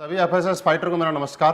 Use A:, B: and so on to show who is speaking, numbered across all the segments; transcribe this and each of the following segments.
A: सभी FSS fighter को मेरा नमस्कार।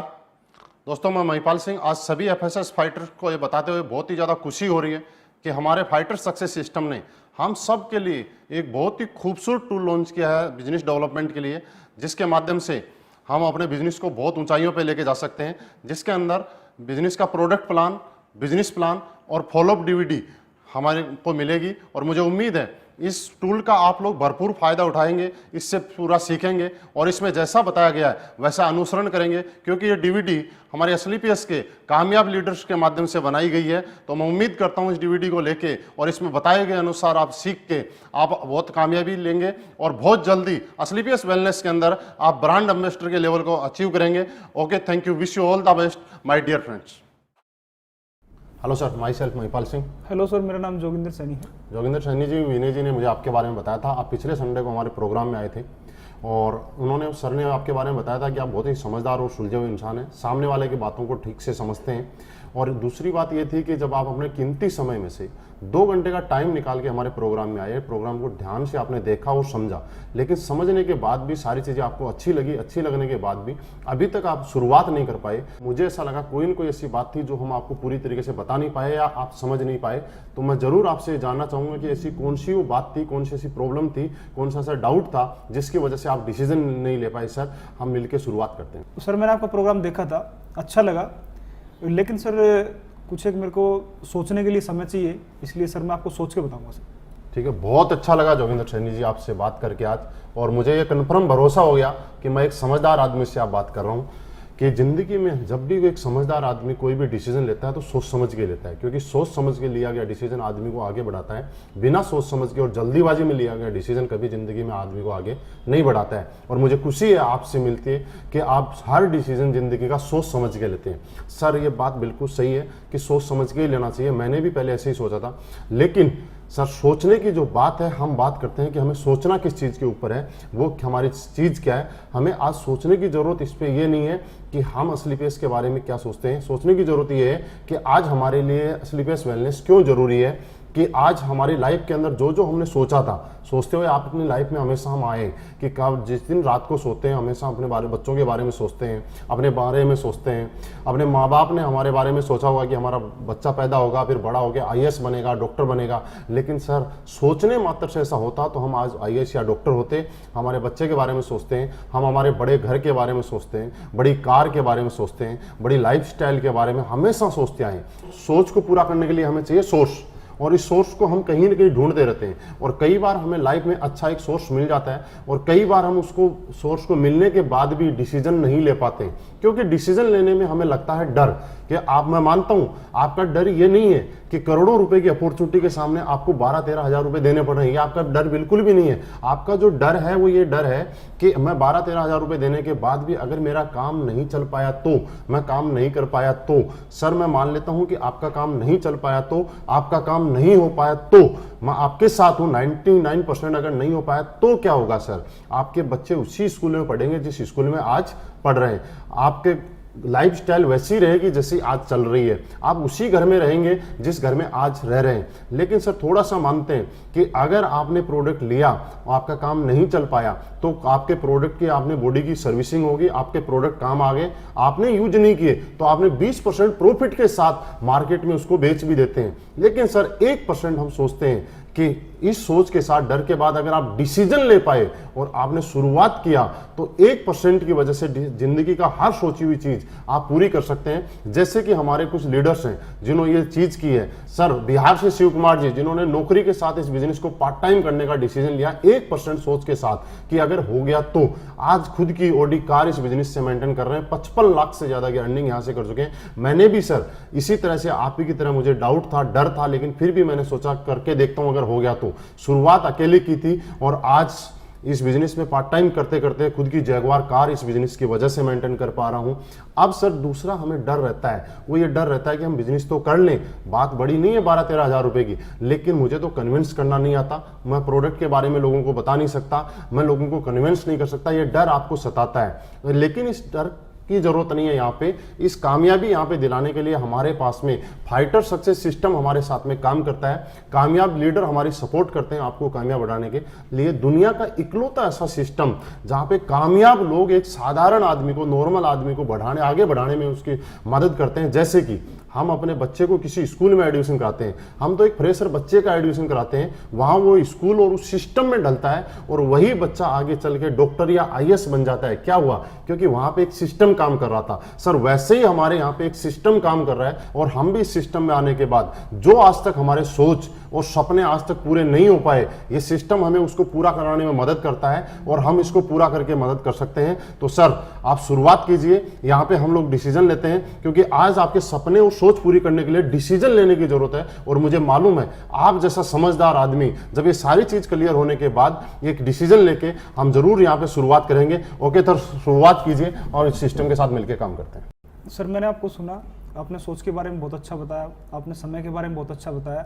A: दोस्तों, मैं महिपाल सिंह। आज सभी एफएसएस फाइटर को ये बताते हुए बहुत ही ज़्यादा खुशी हो रही है कि हमारे फाइटर सक्सेस सिस्टम ने हम सब के लिए एक बहुत ही खूबसूरत टूल लॉन्च किया है बिजनेस डेवलपमेंट के लिए, जिसके माध्यम से हम अपने बिजनेस को बहुत ऊंचाइयों पे लेके जा सकते हैं, जिसके अंदर बिजनेस का प्रोडक्ट प्लान, बिजनेस प्लान और फॉलोअप डीवीडी हमारे को मिलेगी। और मुझे उम्मीद है इस टूल का आप लोग भरपूर फायदा उठाएंगे, इससे पूरा सीखेंगे और इसमें जैसा बताया गया है वैसा अनुसरण करेंगे, क्योंकि ये डीवीडी हमारे एसएलपीएस के कामयाब लीडर्स के माध्यम से बनाई गई है। तो मैं उम्मीद करता हूँ इस डीवीडी को लेके और इसमें बताए गए अनुसार आप सीख के आप बहुत कामयाबी लेंगे और बहुत जल्दी एसएलपीएस वेलनेस के अंदर आप ब्रांड एम्बेसडर के लेवल को अचीव करेंगे। Okay, thank you, wish you all the best my dear friends. Hello sir, myself Mahipal Singh.
B: Hello sir, मेरा नाम जोगिंदर सैनी है।
A: जोगिंदर सैनी जी, विनय जी ने मुझे आपके बारे में बताया था। आप पिछले संडे को हमारे प्रोग्राम में आए थे और उन्होंने सर ने आपके बारे में बताया था कि आप बहुत ही समझदार और सुलझे हुए इंसान हैं, सामने वाले की बातों को ठीक से समझते हैं। और दूसरी बात ये थी कि जब आप अपने कीमती समय में से 2 घंटे का टाइम निकाल के हमारे प्रोग्राम में आए, प्रोग्राम को ध्यान से आपने देखा और समझा, लेकिन समझने के बाद भी सारी चीज़ें आपको अच्छी लगी। अच्छी लगने के बाद भी अभी तक आप शुरुआत नहीं कर पाए। मुझे ऐसा लगा कोई न कोई ऐसी बात थी जो हम आपको पूरी तरीके से बता नहीं पाए या आप समझ नहीं पाए। तो मैं ज़रूर आपसे जानना चाहूँगा कि ऐसी कौन सी वो बात थी, कौन सी ऐसी प्रॉब्लम थी, कौन सा ऐसा डाउट था जिसकी वजह से आप डिसीजन नहीं ले पाए। सर, हम मिलकर शुरुआत करते हैं।
B: सर, मैंने आपका प्रोग्राम देखा था, अच्छा लगा, लेकिन सर कुछ एक मेरे को सोचने के लिए समय चाहिए, इसलिए सर मैं आपको सोच के बताऊंगा सर।
A: ठीक है, बहुत अच्छा लगा जोगिंदर सैनी जी आपसे बात करके आज, और मुझे ये कन्फर्म भरोसा हो गया कि मैं एक समझदार आदमी से आप बात कर रहा हूँ कि ज़िंदगी में जब भी एक समझदार आदमी कोई भी डिसीजन लेता है तो सोच समझ के लेता है, क्योंकि सोच समझ के लिया गया डिसीजन आदमी को आगे बढ़ाता है। बिना सोच समझ के और जल्दीबाजी में लिया गया डिसीजन कभी ज़िंदगी में आदमी को आगे नहीं बढ़ाता है। और मुझे खुशी है आपसे मिलती है कि आप हर डिसीजन ज़िंदगी का सोच समझ के लेते हैं। सर, ये बात बिल्कुल सही है कि सोच समझ के ही लेना चाहिए। मैंने भी पहले ऐसे ही सोचा था, लेकिन सर सोचने की जो बात है, हम बात करते हैं कि हमें सोचना किस चीज़ के ऊपर है, वो हमारी चीज़ क्या है। हमें आज सोचने की ज़रूरत इस पर ये नहीं है कि हम एसएलपीएस के बारे में क्या सोचते हैं। सोचने की ज़रूरत ये है कि आज हमारे लिए एसएलपीएस वेलनेस क्यों ज़रूरी है, कि आज हमारी लाइफ के अंदर जो जो हमने सोचा था, सोचते हुए आप अपनी लाइफ में हमेशा हम आए कि कब जिस दिन रात को सोते हैं हमेशा अपने बच्चों के बारे में सोचते हैं, अपने बारे में सोचते हैं। अपने माँ बाप ने हमारे बारे में सोचा होगा कि हमारा बच्चा पैदा होगा, फिर बड़ा होकर आईएएस बनेगा, डॉक्टर बनेगा, लेकिन सर सोचने मात्र से ऐसा होता तो हम आज आईएएस या डॉक्टर होते। हमारे बच्चे के बारे में सोचते हैं, हम हमारे बड़े घर के बारे में सोचते हैं, बड़ी कार के बारे में सोचते हैं, बड़ी लाइफस्टाइल के बारे में हमेशा सोचते आए। सोच को पूरा करने के लिए हमें चाहिए सोर्स, और इस सोर्स को हम कहीं ना कहीं ढूंढते रहते हैं। और कई बार हमें लाइफ में अच्छा एक सोर्स मिल जाता है और कई बार हम उसको सोर्स को मिलने के बाद भी डिसीजन नहीं ले पाते, क्योंकि डिसीजन लेने में हमें लगता है डर कि मैं मानता हूं आपका डर ये नहीं है कि करोड़ों रुपए की अपॉर्चुनिटी के सामने आपको 12-13 हज़ार रुपए देने पड़ रहे हैं। ये आपका डर बिल्कुल भी नहीं है। आपका जो डर है वो ये डर है कि मैं 12-13 हज़ार रुपए देने के बाद भी अगर मेरा काम नहीं चल पाया तो, मैं काम नहीं कर पाया तो। सर, मैं मान लेता हूं कि आपका काम नहीं चल पाया तो, आपका काम नहीं हो पाया तो, मैं आपके साथ हूं। 99% अगर नहीं हो पाया तो क्या होगा सर? आपके बच्चे उसी स्कूल में पढ़ेंगे जिस स्कूल में आज पढ़ रहे हैं। आपके लाइफस्टाइल वैसी रहेगी जैसी आज चल रही है। आप उसी घर में रहेंगे जिस घर में आज रह रहे हैं। लेकिन सर थोड़ा सा मानते हैं कि अगर आपने प्रोडक्ट लिया और आपका काम नहीं चल पाया तो आपके प्रोडक्ट की आपने बॉडी की सर्विसिंग होगी, आपके प्रोडक्ट काम आ गए, आपने यूज नहीं किए तो आपने 20% प्रॉफिट के साथ मार्केट में उसको बेच भी देते हैं। लेकिन सर 1% हम सोचते हैं कि इस सोच के साथ, डर के बाद अगर आप डिसीजन ले पाए और आपने शुरुआत किया तो 1% की वजह से जिंदगी का हर सोची हुई चीज आप पूरी कर सकते हैं। जैसे कि हमारे कुछ लीडर्स हैं जिन्होंने ये चीज की है। सर, बिहार से शिव कुमार जी, जिन्होंने नौकरी के साथ इस बिजनेस को पार्ट टाइम करने का डिसीजन लिया 1% सोच के साथ कि अगर हो गया तो, आज खुद की ऑडी कार इस बिजनेस से मेंटेन कर रहे हैं। 55 लाख से ज्यादा की अर्निंग यहां से कर चुके हैं। मैंने भी सर इसी तरह से आप ही की तरह मुझे डाउट था, डर था, लेकिन फिर भी मैंने सोचा करके देखता हूं अगर हो गया तो। शुरुआत अकेले की थी और आज इस बिजनेस में पार्ट टाइम करते करते खुद की जैगवार कार इस बिजनेस की वजह से मेंटेन कर पा रहा हूं। अब सर दूसरा हमें डर रहता है, वो ये डर रहता है कि हम बिजनेस तो कर लें, बात बड़ी नहीं है 12-13 हज़ार रुपए की, लेकिन मुझे तो कन्विंस करना नहीं आता। मैं प्रोडक्ट के बारे में लोगों को बता नहीं सकता, मैं लोगों को कन्विंस नहीं कर सकता। ये डर आपको सताता है। लेकिन इस डर की जरूरत नहीं है। यहाँ पे इस कामयाबी यहाँ पे दिलाने के लिए हमारे पास में फाइटर सक्सेस सिस्टम हमारे साथ में काम करता है। कामयाब लीडर हमारी सपोर्ट करते हैं आपको कामयाब बनाने के लिए। दुनिया का इकलौता ऐसा सिस्टम जहाँ पे कामयाब लोग एक साधारण आदमी को, नॉर्मल आदमी को आगे बढ़ाने में उसकी मदद करते हैं। जैसे कि हम अपने बच्चे को किसी स्कूल में एडमिशन कराते हैं, हम तो एक फ्रेशर बच्चे का एडमिशन कराते हैं, वहां वो स्कूल और उस सिस्टम में ढलता है और वही बच्चा आगे चल के डॉक्टर या आईएएस बन जाता है। क्या हुआ? क्योंकि वहां पे एक सिस्टम काम कर रहा था। सर वैसे ही हमारे यहाँ पे एक सिस्टम काम कर रहा है और हम भी इस सिस्टम में आने के बाद जो आज तक हमारे सोच और सपने आज तक पूरे नहीं हो पाए, ये सिस्टम हमें उसको पूरा कराने में मदद करता है और हम इसको पूरा करके मदद कर सकते हैं। तो सर आप शुरुआत कीजिए। यहाँ पे हम लोग डिसीजन लेते हैं क्योंकि आज आपके सपने और सोच पूरी करने के लिए डिसीजन लेने की जरूरत है। और मुझे मालूम है आप जैसा समझदार आदमी जब ये सारी चीज क्लियर होने के बाद एक डिसीजन लेके हम जरूर यहाँ पे शुरुआत करेंगे। ओके सर, शुरुआत कीजिए और इस सिस्टम के साथ मिलकर काम करते हैं।
B: सर मैंने आपको सुना, आपने सोच के बारे में बहुत अच्छा बताया, आपने समय के बारे में बहुत अच्छा बताया,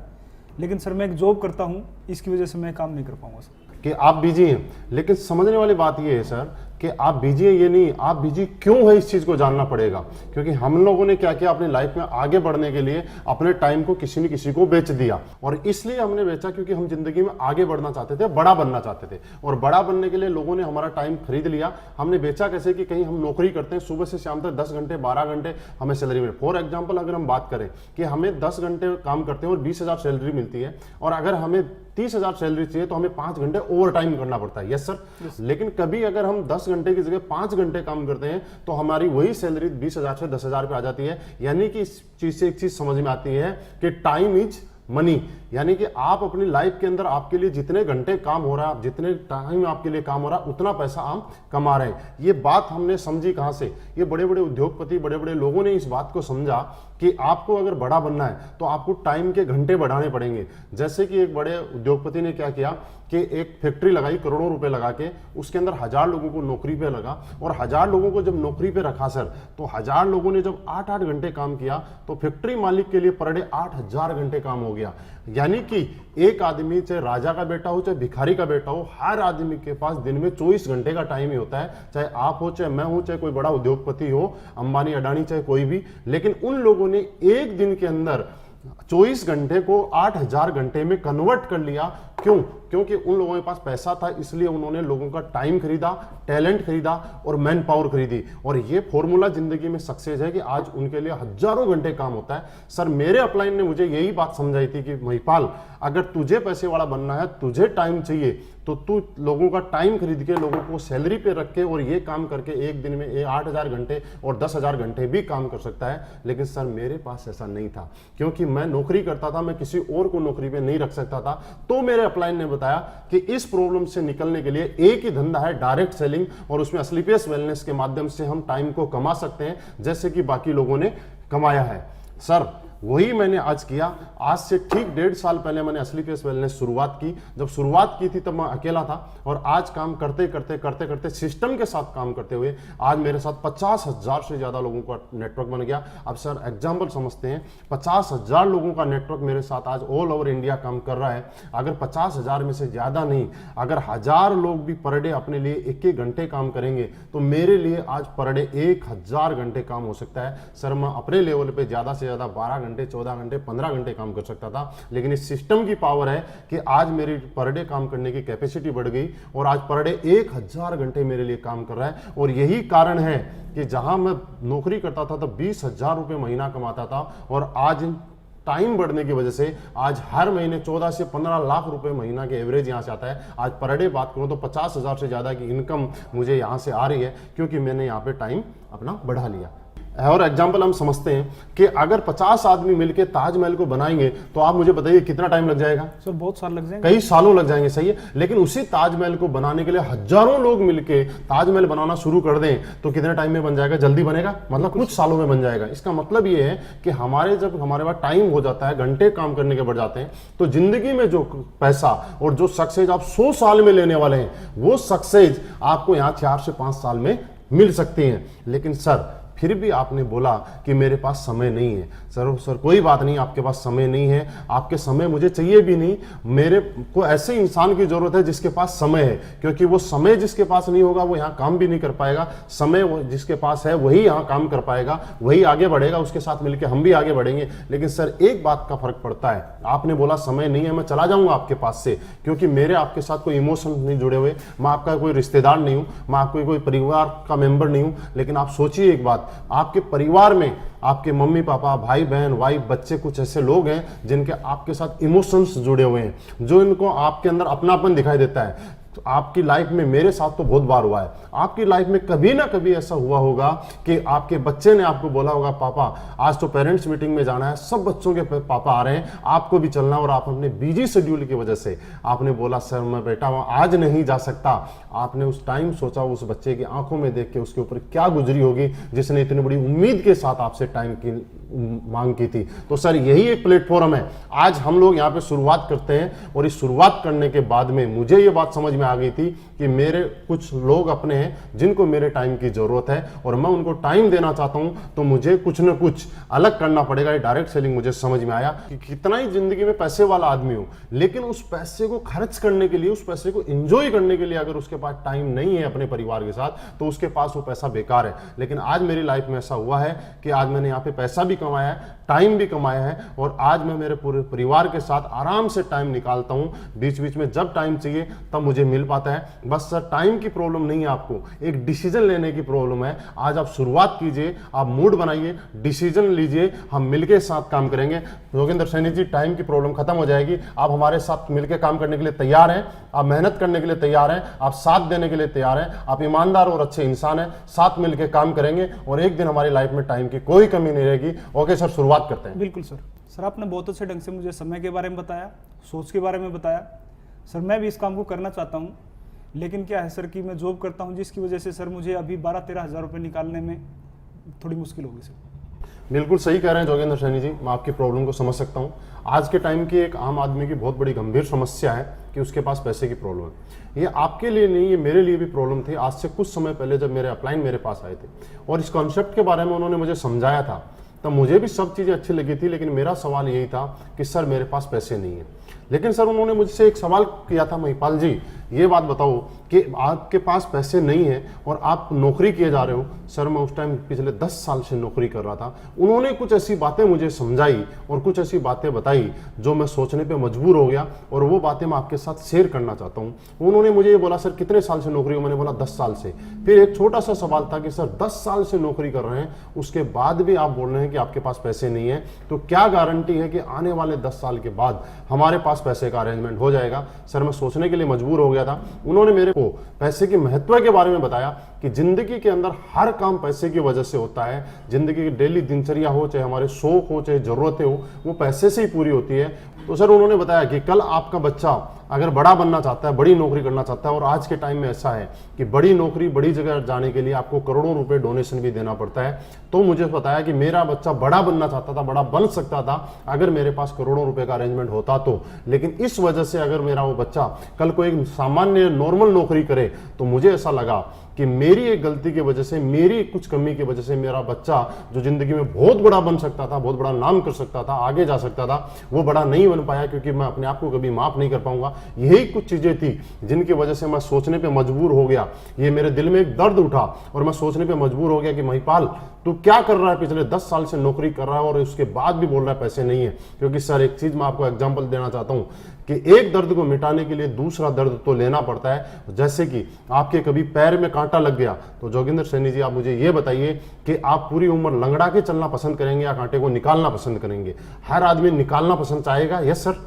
B: लेकिन सर मैं एक जॉब करता हूँ, इसकी वजह से मैं काम नहीं कर पाऊंगा सर।
A: कि आप बिजी हैं, लेकिन समझने वाली बात ये है सर कि आप बिजी हैं ये नहीं, आप बिजी क्यों है इस चीज को जानना पड़ेगा। क्योंकि हम लोगों ने क्या किया, अपनी लाइफ में आगे बढ़ने के लिए अपने टाइम को किसी न किसी को बेच दिया। और इसलिए हमने बेचा क्योंकि हम जिंदगी में आगे बढ़ना चाहते थे, बड़ा बनना चाहते थे। और बड़ा बनने के लिए लोगों ने हमारा टाइम खरीद लिया। हमने बेचा कैसे कि कहीं हम नौकरी करते हैं, सुबह से शाम तक 10 घंटे 12 घंटे हमें सैलरी मिले। फॉर एग्जाम्पल अगर हम बात करें कि हमें 10 घंटे काम करते हैं और 20,000 सैलरी मिलती है, और अगर हमें 30,000 सैलरी चाहिए तो हमें 5 घंटे ओवर टाइम करना पड़ता है। Yes sir. लेकिन कभी अगर हम 10 घंटे की जगह 5 घंटे काम करते हैं तो हमारी वही सैलरी 20,000 से 10,000 पे आ जाती है। यानी कि इस चीज से एक चीज समझ में आती है कि टाइम इज मनी। यानी कि आप अपनी लाइफ के अंदर आपके लिए जितने घंटे काम हो रहा है, जितने टाइम आपके लिए काम हो रहा है, उतना पैसा आप कमा रहे हैं। ये बात हमने समझी कहां से? ये बड़े बड़े उद्योगपति, बड़े बड़े लोगों ने इस बात को समझा कि आपको अगर बड़ा बनना है तो आपको टाइम के घंटे बढ़ाने पड़ेंगे। जैसे कि एक बड़े उद्योगपति ने क्या किया कि एक फैक्ट्री लगाई, करोड़ों रुपए लगा के, उसके अंदर 1000 लोगों को नौकरी पे लगा। और 1000 लोगों को जब नौकरी पे रखा सर, तो 1000 लोगों ने जब 8-8 घंटे काम किया तो फैक्ट्री मालिक के लिए पर डे 8000 घंटे काम हो गया। यानी कि एक आदमी, चाहे राजा का बेटा हो चाहे भिखारी का बेटा हो, हर आदमी के पास दिन में 24 घंटे का टाइम ही होता है। चाहे आप हो, चाहे मैं हूं, चाहे कोई बड़ा उद्योगपति हो, अंबानी अडानी, चाहे कोई भी। लेकिन उन लोगों ने एक दिन के अंदर 24 घंटे को 8000 घंटे में कन्वर्ट कर लिया। क्यों? क्योंकि उन लोगों के पास पैसा था, इसलिए उन्होंने लोगों का टाइम खरीदा, टैलेंट खरीदा और मैन पावर खरीदी। और ये फॉर्मूला जिंदगी में सक्सेस है कि आज उनके लिए हजारों घंटे काम होता है। सर मेरे अपलाइन ने मुझे यही बात समझाई थी कि महिपाल, अगर तुझे पैसे वाला बनना है, तुझे टाइम चाहिए, तो तू लोगों का टाइम खरीद के, लोगों को सैलरी पे रख के और ये काम करके एक दिन में 8000 घंटे और 10,000 घंटे भी काम कर सकता है। लेकिन सर मेरे पास ऐसा नहीं था, क्योंकि मैं नौकरी करता था, मैं किसी और को नौकरी पे नहीं रख सकता था। तो मेरे अपलाइन ने बताया कि इस प्रॉब्लम से निकलने के लिए एक ही धंधा है, डायरेक्ट सेलिंग, और उसमें स्लीपियस वेलनेस के माध्यम से हम टाइम को कमा सकते हैं जैसे कि बाकी लोगों ने कमाया है। सर वही मैंने आज किया। आज से ठीक 1.5 साल पहले मैंने स्लीपियस वेलनेस शुरुआत की। जब शुरुआत की थी तब मैं अकेला था, और आज काम करते करते करते करते सिस्टम के साथ काम करते हुए आज मेरे साथ 50,000 से ज्यादा लोगों का नेटवर्क बन गया। अब सर एग्जाम्पल समझते हैं, 50,000 लोगों का नेटवर्क मेरे साथ आज ऑल ओवर इंडिया काम कर रहा है। अगर 50,000 में से ज्यादा नहीं, अगर 1000 लोग भी पर डे अपने लिए 1-1 घंटे काम करेंगे तो मेरे लिए आज पर डे 1000 घंटे काम हो सकता है। सर मैं अपने लेवल पे ज्यादा से ज्यादा 12 घंटे, 14 घंटे, 15 घंटे काम कर सकता था। लेकिन इस सिस्टम की पावर है कि आज मेरी पर डे काम करने की कैपेसिटी बढ़ गई और आज पर डे 1000 घंटे मेरे लिए काम कर रहा है। और यही कारण है कि जहां मैं नौकरी करता था तब 20,000 रुपए महीना कमाता था, और आज टाइम बढ़ने की वजह से आज हर महीने 14 से 15 लाख रुपए महीना के एवरेज यहां से आता है। आज पर डे बात करूं तो 50,000 से ज्यादा की इनकम मुझे यहां से आ रही है, क्योंकि मैंने यहां पे टाइम अपना बढ़ा लिया। और एग्जाम्पल हम समझते हैं कि अगर 50 आदमी मिलकर ताजमहल को बनाएंगे तो आप मुझे बताइए कितना टाइम लग जाएगा?
B: सर बहुत साल लग जाएंगे,
A: कई सालों लग जाएंगे, सही है। लेकिन उसी ताजमहल को बनाने के लिए हजारों लोग मिलकर ताजमहल बनाना शुरू कर दें तो कितने टाइम में बन जाएगा? जल्दी बनेगा, मतलब कुछ सालों में बन जाएगा। इसका मतलब ये है कि जब हमारे पास टाइम हो जाता है, घंटे काम करने के बढ़ जाते हैं, तो जिंदगी में जो पैसा और जो सक्सेस आप 100 साल में लेने वाले हैं, वो सक्सेस आपको यहाँ 4 से 5 साल में मिल सकती हैं। लेकिन सर फिर भी आपने बोला कि मेरे पास समय नहीं है। सर कोई बात नहीं, आपके पास समय नहीं है, आपके समय मुझे चाहिए भी नहीं, मेरे को ऐसे इंसान की जरूरत है जिसके पास समय है, क्योंकि वो समय जिसके पास नहीं होगा वो यहाँ काम भी नहीं कर पाएगा, समय जिसके पास है वही यहाँ काम कर पाएगा, वही आगे बढ़ेगा, उसके साथ मिलकर हम भी आगे बढ़ेंगे। लेकिन सर एक बात का फर्क पड़ता है, आपने बोला समय नहीं है, मैं चला जाऊंगा आपके पास से, क्योंकि मेरे आपके साथ कोई इमोशन नहीं जुड़े हुए, मैं आपका कोई रिश्तेदार नहीं हूं, मैं आपको कोई परिवार का मेंबर नहीं हूं। लेकिन आप सोचिए एक बात, आपके परिवार में आपके मम्मी पापा, भाई बहन, वाइफ, बच्चे, कुछ ऐसे लोग हैं जिनके आपके साथ इमोशंस जुड़े हुए हैं, जो इनको आपके अंदर अपनापन दिखाई देता है। तो आपकी लाइफ में, मेरे साथ तो बहुत बार हुआ है, आपकी लाइफ में कभी ना कभी ऐसा हुआ होगा कि आपके बच्चे ने आपको बोला होगा, पापा आज तो पेरेंट्स मीटिंग में जाना है, सब बच्चों के पापा आ रहे हैं, आपको भी चलना, और आप अपने बिजी शेड्यूल की वजह से आपने बोला सर मैं बेटा वहां आज नहीं जा सकता। आपने उस टाइम सोचा उस बच्चे की आंखों में देख के उसके ऊपर क्या गुजरी होगी जिसने इतनी बड़ी उम्मीद के साथ आपसे टाइम की मांग की थी। तो सर यही एक प्लेटफॉर्म है, आज हम लोग यहाँ पे शुरुआत करते हैं, और इस शुरुआत करने के बाद में मुझे ये बात समझ में आ गई थी कि मेरे कुछ लोग अपने हैं जिनको मेरे टाइम की जरूरत है, और मैं उनको टाइम देना चाहता हूं, तो मुझे कुछ न कुछ अलग करना पड़ेगा। ये डायरेक्ट सेलिंग मुझे समझ में आया कि कितना ही जिंदगी में पैसे वाला आदमी हो, लेकिन उस पैसे को खर्च करने के लिए, उस पैसे को एंजॉय करने के लिए अगर उसके पास टाइम नहीं है अपने परिवार के साथ, तो उसके पास वो पैसा बेकार है। लेकिन आज मेरी लाइफ में ऐसा हुआ है कि आज मैंने यहाँ पे पैसा भी कमाया है, टाइम भी कमाया है, और आज मैं मेरे पूरे परिवार के साथ आराम से टाइम निकालता हूं। बीच बीच में जब टाइम चाहिए तब मुझे मिल पाता है। बस सर टाइम की प्रॉब्लम नहीं है, आपको एक डिसीजन लेने की प्रॉब्लम है। आज आप शुरुआत कीजिए, आप मूड बनाइए, डिसीजन लीजिए, हम मिलके साथ काम करेंगे। योगेंद्र सैनी जी, टाइम की प्रॉब्लम खत्म हो जाएगी। आप हमारे साथ मिलकर काम करने के लिए तैयार हैं, आप मेहनत करने के लिए तैयार हैं, आप साथ देने के लिए तैयार हैं, आप ईमानदार और अच्छे इंसान हैं, साथ मिलकर काम करेंगे और एक दिन हमारी लाइफ में टाइम की कोई कमी नहीं रहेगी। ओके सर, शुरुआत करते हैं।
B: बिल्कुल सर। सर आपने बहुत अच्छे ढंग से मुझे समय के बारे में बताया, सोच के बारे में बताया। सर मैं भी इस काम को करना चाहता हूँ, लेकिन क्या है सर कि मैं जॉब करता हूँ, जिसकी वजह से सर मुझे अभी 12-13 हज़ार रुपये निकालने में थोड़ी मुश्किल होगी सर।
A: बिल्कुल सही कह रहे हैं जोगेंद्र सैनी जी, मैं आपकी प्रॉब्लम को समझ सकता हूँ। आज के टाइम की एक आम आदमी की बहुत बड़ी गंभीर समस्या है कि उसके पास पैसे की प्रॉब्लम है। ये आपके लिए नहीं, ये मेरे लिए भी प्रॉब्लम थी। आज से कुछ समय पहले जब मेरे अपलाइन मेरे पास आए थे और इस कॉन्सेप्ट के बारे में उन्होंने मुझे समझाया था, तब मुझे भी सब चीज़ें अच्छी लगी थी, लेकिन मेरा सवाल यही था कि सर मेरे पास पैसे नहीं है। लेकिन सर उन्होंने मुझसे एक सवाल किया था, महिपाल जी ये बात बताओ कि आपके पास पैसे नहीं है और आप नौकरी किए जा रहे हो। सर मैं उस टाइम पिछले 10 साल से नौकरी कर रहा था। उन्होंने कुछ ऐसी बातें मुझे समझाई और कुछ ऐसी बातें बताई जो मैं सोचने पे मजबूर हो गया, और वो बातें मैं आपके साथ शेयर करना चाहता हूँ। उन्होंने मुझे ये बोला, सर कितने साल से नौकरी हो? मैंने बोला 10 साल से। फिर एक छोटा सा सवाल था कि सर 10 साल से नौकरी कर रहे हैं, उसके बाद भी आप बोल रहे हैं कि आपके पास पैसे नहीं है, तो क्या गारंटी है कि आने वाले 10 साल के बाद हमारे पास पैसे का अरेंजमेंट हो जाएगा? सर मैं सोचने के लिए मजबूर हो गया था। उन्होंने मेरे को पैसे के महत्व के बारे में बताया कि जिंदगी के अंदर हर काम पैसे की वजह से होता है। जिंदगी की डेली दिनचर्या हो, चाहे हमारे शौक हो, चाहे जरूरतें हो, वो पैसे से ही पूरी होती है। तो सर उन्होंने बताया कि कल आपका बच्चा अगर बड़ा बनना चाहता है, बड़ी नौकरी करना चाहता है, और आज के टाइम में ऐसा है कि बड़ी नौकरी, बड़ी जगह जाने के लिए आपको करोड़ों रुपए डोनेशन भी देना पड़ता है। तो मुझे बताया कि मेरा बच्चा बड़ा बनना चाहता था, बड़ा बन सकता था अगर मेरे पास करोड़ों रुपए का अरेंजमेंट होता तो। लेकिन इस वजह से अगर मेरा वो बच्चा कल को एक सामान्य नॉर्मल नौकरी करे, तो मुझे ऐसा लगा कि मेरी एक गलती की वजह से, मेरी कुछ कमी की वजह से मेरा बच्चा जो जिंदगी में बहुत बड़ा बन सकता था, बहुत बड़ा नाम कर सकता था, आगे जा सकता था, वो बड़ा नहीं बन पाया, क्योंकि मैं अपने आप को कभी माफ नहीं कर पाऊंगा। यही कुछ चीजें थी जिनकी वजह से मैं सोचने पे मजबूर हो गया। ये मेरे दिल में एक दर्द उठा और मैं सोचने पे मजबूर हो गया कि महिपाल तू क्या कर रहा है, पिछले 10 साल से नौकरी कर रहा है और उसके बाद भी बोल रहा है पैसे नहीं है। क्योंकि सर एक चीज मैं आपको एग्जांपल देना चाहता हूं कि एक दर्द को मिटाने के लिए दूसरा दर्द तो लेना पड़ता है। जैसे कि आपके कभी पैर में कांटा लग गया, तो जोगिंदर सैनी जी आप मुझे ये बताइए कि आप पूरी उम्र लंगड़ा के चलना पसंद करेंगे या कांटे को निकालना पसंद करेंगे? हर आदमी निकालना पसंद चाहेगा। यस सर,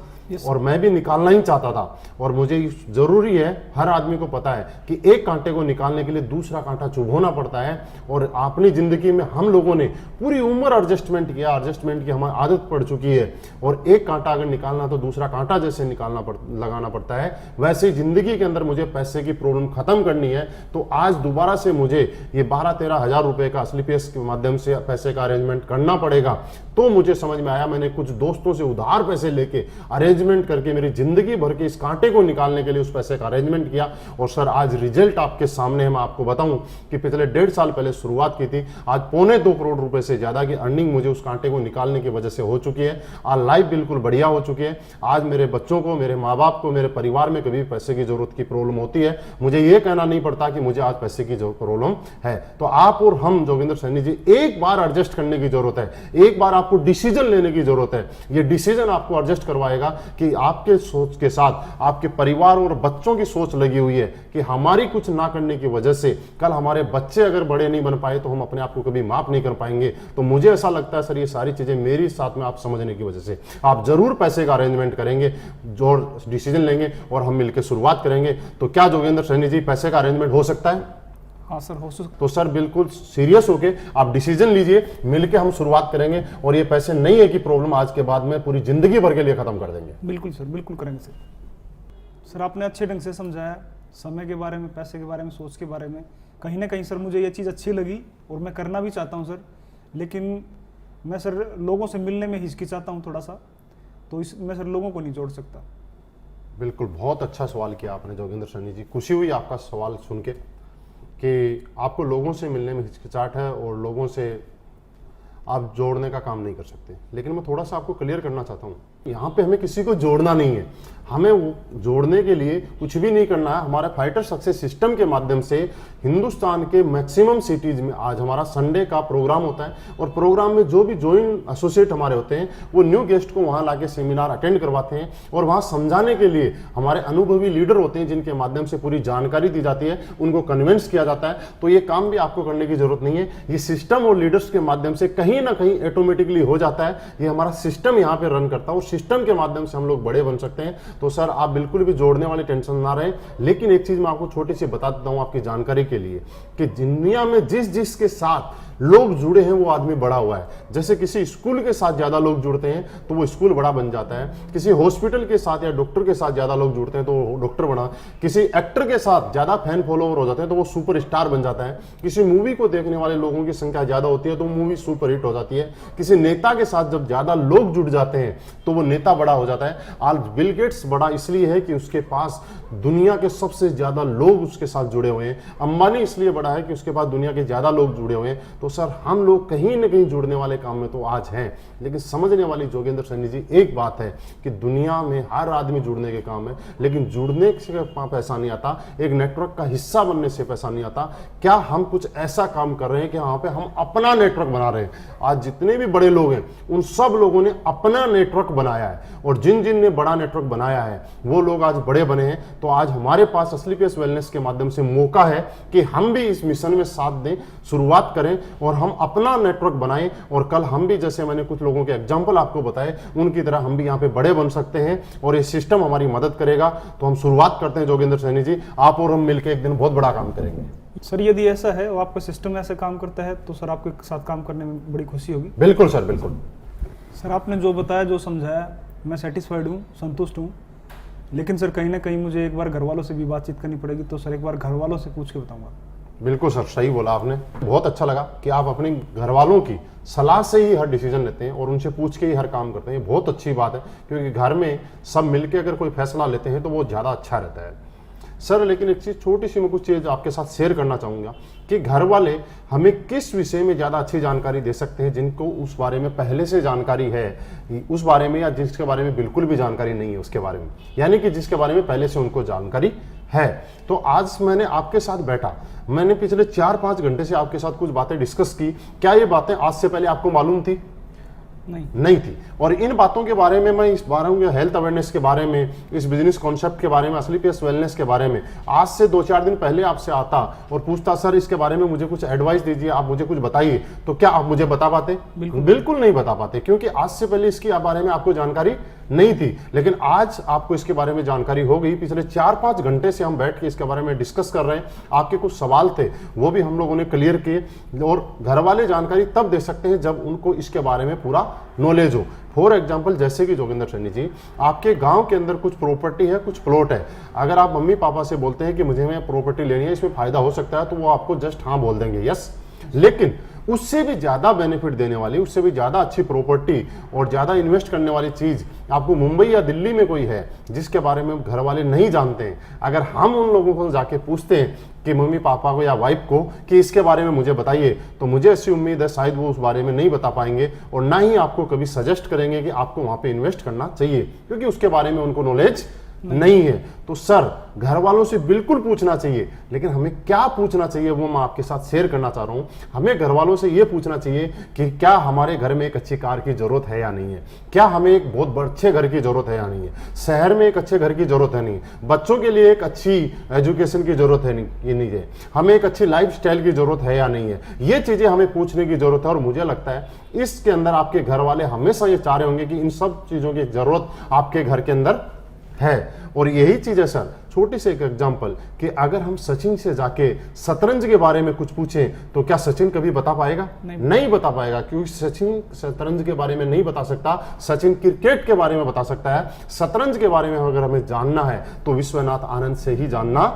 A: और मैं भी निकालना ही चाहता था। और मुझे जरूरी है, हर आदमी को पता है कि एक कांटे को निकालने के लिए दूसरा कांटा चुभोना पड़ता है। और अपनी जिंदगी में हम लोगों ने पूरी उम्र एडजस्टमेंट किया, एडजस्टमेंट की हमारी आदत पड़ चुकी है। और एक कांटा अगर निकालना तो दूसरा कांटा जैसे लगाना पड़ता है, वैसे ही जिंदगी के अंदर मुझे पैसे की प्रॉब्लम खत्म करनी है। तो आज दोबारा से मुझे ये 12-13 हज़ार रुपए का स्लीपियस के माध्यम से पैसे का अरेंजमेंट करना पड़ेगा। तो मुझे समझ में आया, मैंने कुछ दोस्तों से उधार पैसे लेके अरेंजमेंट करके मेरी जिंदगी भर के इस कांटे को निकालने के लिए उस पैसे का अरेंजमेंट किया। और सर आज रिजल्ट आपके सामने है। मैं आपको बताऊं कि पिछले 1.5 साल पहले शुरुआत की थी, आज 2.25 करोड़ रुपए से ज्यादा की अर्निंग मुझे उस कांटे को निकालने की वजह से हो चुकी है। आज लाइफ बिल्कुल बढ़िया हो चुकी है। आज मेरे बच्चों को, मेरे माँ बाप को, मेरे परिवार में कभी पैसे की जरूरत की प्रॉब्लम होती है, मुझे ये कहना नहीं पड़ता कि मुझे आज पैसे की जो प्रॉब्लम है। तो आप और हम जोगिंदर सैनी जी एक बार एडजस्ट करने की जरूरत है, एक बार आपको डिसीजन लेने की जरूरत है। ये डिसीजन आपको एडजस्ट करवाएगा कि आपके सोच के साथ आपके परिवार और बच्चों की सोच लगी हुई है कि हमारी कुछ ना करने की वजह से कल हमारे बच्चे अगर बड़े नहीं बन पाए तो हम अपने आप को कभी माफ नहीं कर पाएंगे। तो मुझे ऐसा लगता है सर ये सारी चीजें मेरी साथ में आप समझने की वजह से आप जरूर पैसे का अरेंजमेंट करेंगे, जो डिसीजन लेंगे और हम मिलकर शुरुआत करेंगे। तो क्या जोगिंदर सैनी जी पैसे का अरेंजमेंट हो सकता है?
B: हाँ सर, हो सकता।
A: तो सर बिल्कुल सीरियस होके आप डिसीजन लीजिए, मिलके हम शुरुआत करेंगे। और ये पैसे नहीं है कि प्रॉब्लम आज के बाद में पूरी जिंदगी भर के लिए खत्म कर देंगे।
B: बिल्कुल सर, बिल्कुल करेंगे सर। सर आपने अच्छे ढंग से समझाया, समय के बारे में, पैसे के बारे में, सोच के बारे में। कहीं ना कहीं सर मुझे ये चीज़ अच्छी लगी और मैं करना भी चाहता हूँ सर, लेकिन मैं सर लोगों से मिलने में हिचकिचाता हूँ थोड़ा सा, तो मैं सर लोगों को नहीं जोड़ सकता।
A: बिल्कुल, बहुत अच्छा सवाल किया आपने जोगिंदर सैनी जी। खुशी हुई आपका सवाल सुन के कि आपको लोगों से मिलने में हिचकिचाहट है और लोगों से आप जोड़ने का काम नहीं कर सकते। लेकिन मैं थोड़ा सा आपको क्लियर करना चाहता हूँ, यहाँ पे हमें किसी को जोड़ना नहीं है, हमें वो जोड़ने के लिए कुछ भी नहीं करना है। हमारे फाइटर सक्सेस सिस्टम के माध्यम से हिंदुस्तान के मैक्सिमम सिटीज में आज हमारा संडे का प्रोग्राम होता है और प्रोग्राम में जो भी ज्वाइन एसोसिएट हमारे होते हैं वो न्यू गेस्ट को वहाँ लाके सेमिनार अटेंड करवाते हैं और वहाँ समझाने के लिए हमारे अनुभवी लीडर होते हैं जिनके माध्यम से पूरी जानकारी दी जाती है, उनको कन्विंस किया जाता है। तो ये काम भी आपको करने की जरूरत नहीं है, ये सिस्टम और लीडर्स के माध्यम से कहीं ना कहीं ऑटोमेटिकली हो जाता है। ये हमारा सिस्टम यहाँ पे रन करता है और सिस्टम के माध्यम से हम लोग बड़े बन सकते हैं। तो सर आप बिल्कुल भी जोड़ने वाली टेंशन ना रहे। लेकिन एक चीज मैं आपको छोटी सी बता देता हूं आपकी जानकारी के लिए कि दुनिया में जिस के साथ लोग जुड़े हैं वो आदमी बड़ा हुआ है। जैसे किसी स्कूल के साथ ज्यादा लोग जुड़ते हैं तो वो स्कूल बड़ा बन जाता है, किसी हॉस्पिटल के साथ या डॉक्टर के साथ ज्यादा लोग जुड़ते हैं तो वो डॉक्टर बना, किसी एक्टर के साथ ज्यादा फैन फॉलोवर हो जाते हैं तो वो सुपर स्टार बन जाता है, किसी मूवी को देखने वाले लोगों की संख्या ज्यादा होती है तो मूवी सुपर हिट हो जाती है, किसी नेता के साथ जब ज्यादा लोग जुड़ जाते हैं तो वो नेता बड़ा हो जाता है। आज बिल गेट्स बड़ा इसलिए है कि उसके पास दुनिया के सबसे ज्यादा लोग उसके साथ जुड़े हुए हैं। अंबानी इसलिए बड़ा है कि उसके पास दुनिया के ज्यादा लोग जुड़े हुए हैं। तो सर हम लोग कहीं ना कहीं जुड़ने वाले काम में तो आज हैं, लेकिन समझने वाली जोगिंदर सैनी जी एक बात है कि दुनिया में हर आदमी जुड़ने के काम है, लेकिन जुड़ने से पैसा नहीं आता, एक नेटवर्क का हिस्सा बनने से पैसा नहीं आता। क्या हम कुछ ऐसा काम कर रहे हैं कि वहां पे हम अपना नेटवर्क बना रहे हैं? आज जितने भी बड़े लोग हैं उन सब लोगों ने अपना नेटवर्क बनाया है और जिन जिन ने बड़ा नेटवर्क बनाया है वो लोग आज बड़े बने हैं। तो आज हमारे पास असली पेस वेलनेस के माध्यम से मौका है कि हम भी इस मिशन में साथ दें, शुरुआत करें और हम अपना नेटवर्क बनाएं और कल हम भी, जैसे मैंने कुछ लोगों के एग्जांपल आपको बताए, उनकी तरह हम भी यहाँ पे बड़े बन सकते हैं और ये सिस्टम हमारी मदद करेगा। तो हम शुरुआत करते हैं जोगिंदर सैनी जी, आप और हम मिलकर एक दिन बहुत बड़ा काम करेंगे।
B: सर यदि ऐसा है और आपका सिस्टम ऐसे काम करता है तो सर आपके साथ काम करने में बड़ी खुशी होगी।
A: बिल्कुल सर, बिल्कुल
B: सर। आपने जो बताया, जो समझाया, मैं सेटिस्फाइड हूँ, संतुष्ट हूँ। लेकिन सर कहीं ना कहीं मुझे एक बार घर वालों से भी बातचीत करनी पड़ेगी, तो सर एक बार घर वालों से पूछ के बताऊंगा।
A: बिल्कुल सर, सही बोला आपने। बहुत अच्छा लगा कि आप अपने घर वालों की सलाह से ही हर डिसीजन लेते हैं और उनसे पूछ के ही हर काम करते हैं। बहुत अच्छी बात है, क्योंकि घर में सब मिलके अगर कोई फैसला लेते हैं तो वो ज़्यादा अच्छा रहता है सर। लेकिन एक चीज़, छोटी सी मैं कुछ चीज़ आपके साथ शेयर करना चाहूँगा कि घर वाले हमें किस विषय में ज़्यादा अच्छी जानकारी दे सकते हैं, जिनको उस बारे में पहले से जानकारी है उस बारे में, या जिसके बारे में बिल्कुल भी जानकारी नहीं है उसके बारे में, यानी कि जिसके बारे में पहले से उनको जानकारी है। तो आज मैंने आपके साथ बैठा, मैंने पिछले 4-5 घंटे से आपके साथ कुछ बातें डिस्कस की। क्या ये बातें आज से पहले आपको मालूम थी? नहीं थी। और इन बातों के बारे में, मैं इस बारे में हेल्थ अवेयरनेस के बारे में, इस बिजनेस कॉन्सेप्ट के बारे में, असली पेस वेलनेस के बारे में आज से 2-4 दिन पहले आपसे आता और पूछता सर इसके बारे में मुझे कुछ एडवाइस दीजिए, आप मुझे कुछ बताइए, तो क्या आप मुझे बता पाते? बिल्कुल नहीं बता पाते, क्योंकि आज से पहले इसके बारे में आपको जानकारी नहीं थी। लेकिन आज आपको इसके बारे में जानकारी हो गई। पिछले 4-5 घंटे से हम बैठ के इसके बारे में डिस्कस कर रहे हैं। आपके कुछ सवाल थे वो भी हम लोगों ने क्लियर किए। और घर वाले जानकारी तब दे सकते हैं जब उनको इसके बारे में पूरा नॉलेज हो। फॉर एग्जाम्पल, जैसे कि जोगिंदर सैनी जी, आपके गांव के अंदर कुछ प्रॉपर्टी है, कुछ प्लॉट है, अगर आप मम्मी पापा से बोलते हैं कि मुझे प्रॉपर्टी लेनी है, इसमें फायदा हो सकता है, तो वो आपको जस्ट हाँ बोल देंगे, यस। लेकिन उससे भी ज़्यादा बेनिफिट देने वाली, उससे भी ज़्यादा अच्छी प्रॉपर्टी और ज़्यादा इन्वेस्ट करने वाली चीज़ आपको मुंबई या दिल्ली में कोई है जिसके बारे में घर वाले नहीं जानते हैं, अगर हम उन लोगों को जाके पूछते हैं कि मम्मी पापा को या वाइफ को कि इसके बारे में मुझे बताइए, तो मुझे ऐसी उम्मीद है शायद वो उस बारे में नहीं बता पाएंगे और ना ही आपको कभी सजेस्ट करेंगे कि आपको वहाँ पे इन्वेस्ट करना चाहिए, क्योंकि उसके बारे में उनको नॉलेज नहीं है। तो सर घर वालों से बिल्कुल पूछना चाहिए, लेकिन हमें क्या पूछना चाहिए वो मैं आपके साथ शेयर करना चाह रहा हूं। हमें घर वालों से ये पूछना चाहिए कि क्या हमारे घर में एक अच्छी कार की जरूरत है या नहीं है, क्या हमें एक बहुत अच्छे घर की जरूरत है या नहीं है, शहर में एक अच्छे घर की जरूरत है नहीं, बच्चों के लिए एक अच्छी एजुकेशन की जरूरत है नहीं है, हमें एक अच्छी लाइफ स्टाइल की जरूरत है या नहीं है। ये चीजें हमें पूछने की जरूरत है और मुझे लगता है इसके अंदर आपके घर वाले हमेशा ये चाह रहे होंगे कि इन सब चीजों की जरूरत आपके घर के अंदर है। और यही चीज है सर, छोटी सी एक एग्जांपल कि अगर हम सचिन से जाके शतरंज के बारे में कुछ पूछें तो क्या सचिन कभी बता पाएगा? नहीं बता पाएगा, क्योंकि सचिन शतरंज के बारे में नहीं बता सकता, सचिन क्रिकेट के बारे में बता सकता है। शतरंज के बारे में अगर हमें जानना है तो विश्वनाथ आनंद से ही जानना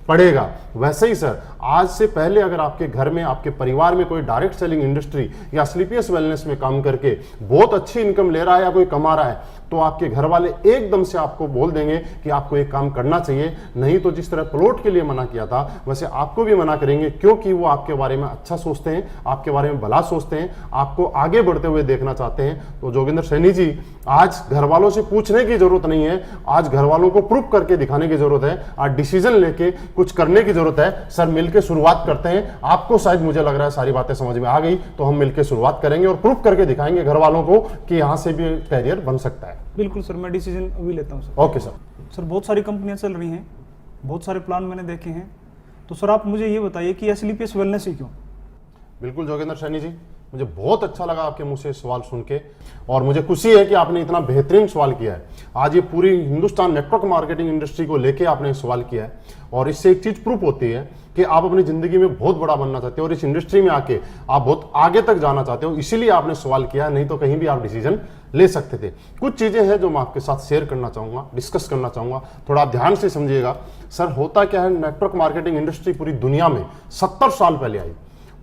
A: पड़ेगा। वैसे ही सर, आज से पहले अगर आपके घर में, आपके परिवार में कोई डायरेक्ट सेलिंग इंडस्ट्री या स्लीपियस वेलनेस में काम करके बहुत अच्छी इनकम ले रहा है या कोई कमा रहा है, तो आपके घर वाले एकदम से आपको बोल देंगे कि आपको एक काम करना चाहिए। नहीं तो जिस तरह प्लॉट के लिए मना किया था वैसे आपको भी मना करेंगे, क्योंकि वो आपके बारे में अच्छा सोचते हैं, आपके बारे में भला सोचते हैं, आपको आगे बढ़ते हुए देखना चाहते हैं। तो जोगिंदर सैनी जी, आज घर वालों से पूछने की जरूरत नहीं है, आज घर वालों को प्रूफ करके दिखाने की जरूरत है, आज डिसीजन लेके कुछ करने की जरूरत है। सर मिलकर शुरुआत करते हैं। आपको शायद मुझे लग रहा है सारी बातें समझ में आ गई, तो हम मिलकर शुरुआत करेंगे और प्रूफ करके दिखाएंगे घर वालों को कि यहां से भी कैरियर बन सकता है।
B: बिल्कुल सर, मैं डिसीजन अभी लेता हूँ सर।
A: Okay sir.
B: सर बहुत सारी कंपनियां चल रही हैं, बहुत सारे प्लान मैंने देखे हैं, तो सर आप मुझे ये बताइए कि स्लीपियस वेलनेस ही क्यों?
A: बिल्कुल जोगिंदर सैनी जी, मुझे बहुत अच्छा लगा आपके मुंह से सवाल सुन के, और मुझे खुशी है कि आपने इतना बेहतरीन सवाल किया है। आज ये पूरी हिंदुस्तान नेटवर्क मार्केटिंग इंडस्ट्री को लेके आपने सवाल किया है, और इससे एक चीज प्रूफ होती है कि आप अपनी जिंदगी में बहुत बड़ा बनना चाहते हो और इस इंडस्ट्री में आके आप बहुत आगे तक जाना चाहते हो, इसीलिए आपने सवाल किया, नहीं तो कहीं भी आप डिसीजन ले सकते थे। कुछ चीजें हैं जो मैं आपके साथ शेयर करना चाहूंगा, डिस्कस करना चाहूंगा, थोड़ा आप ध्यान से समझिएगा। सर होता क्या है, नेटवर्क मार्केटिंग इंडस्ट्री पूरी दुनिया में 70 साल पहले आई,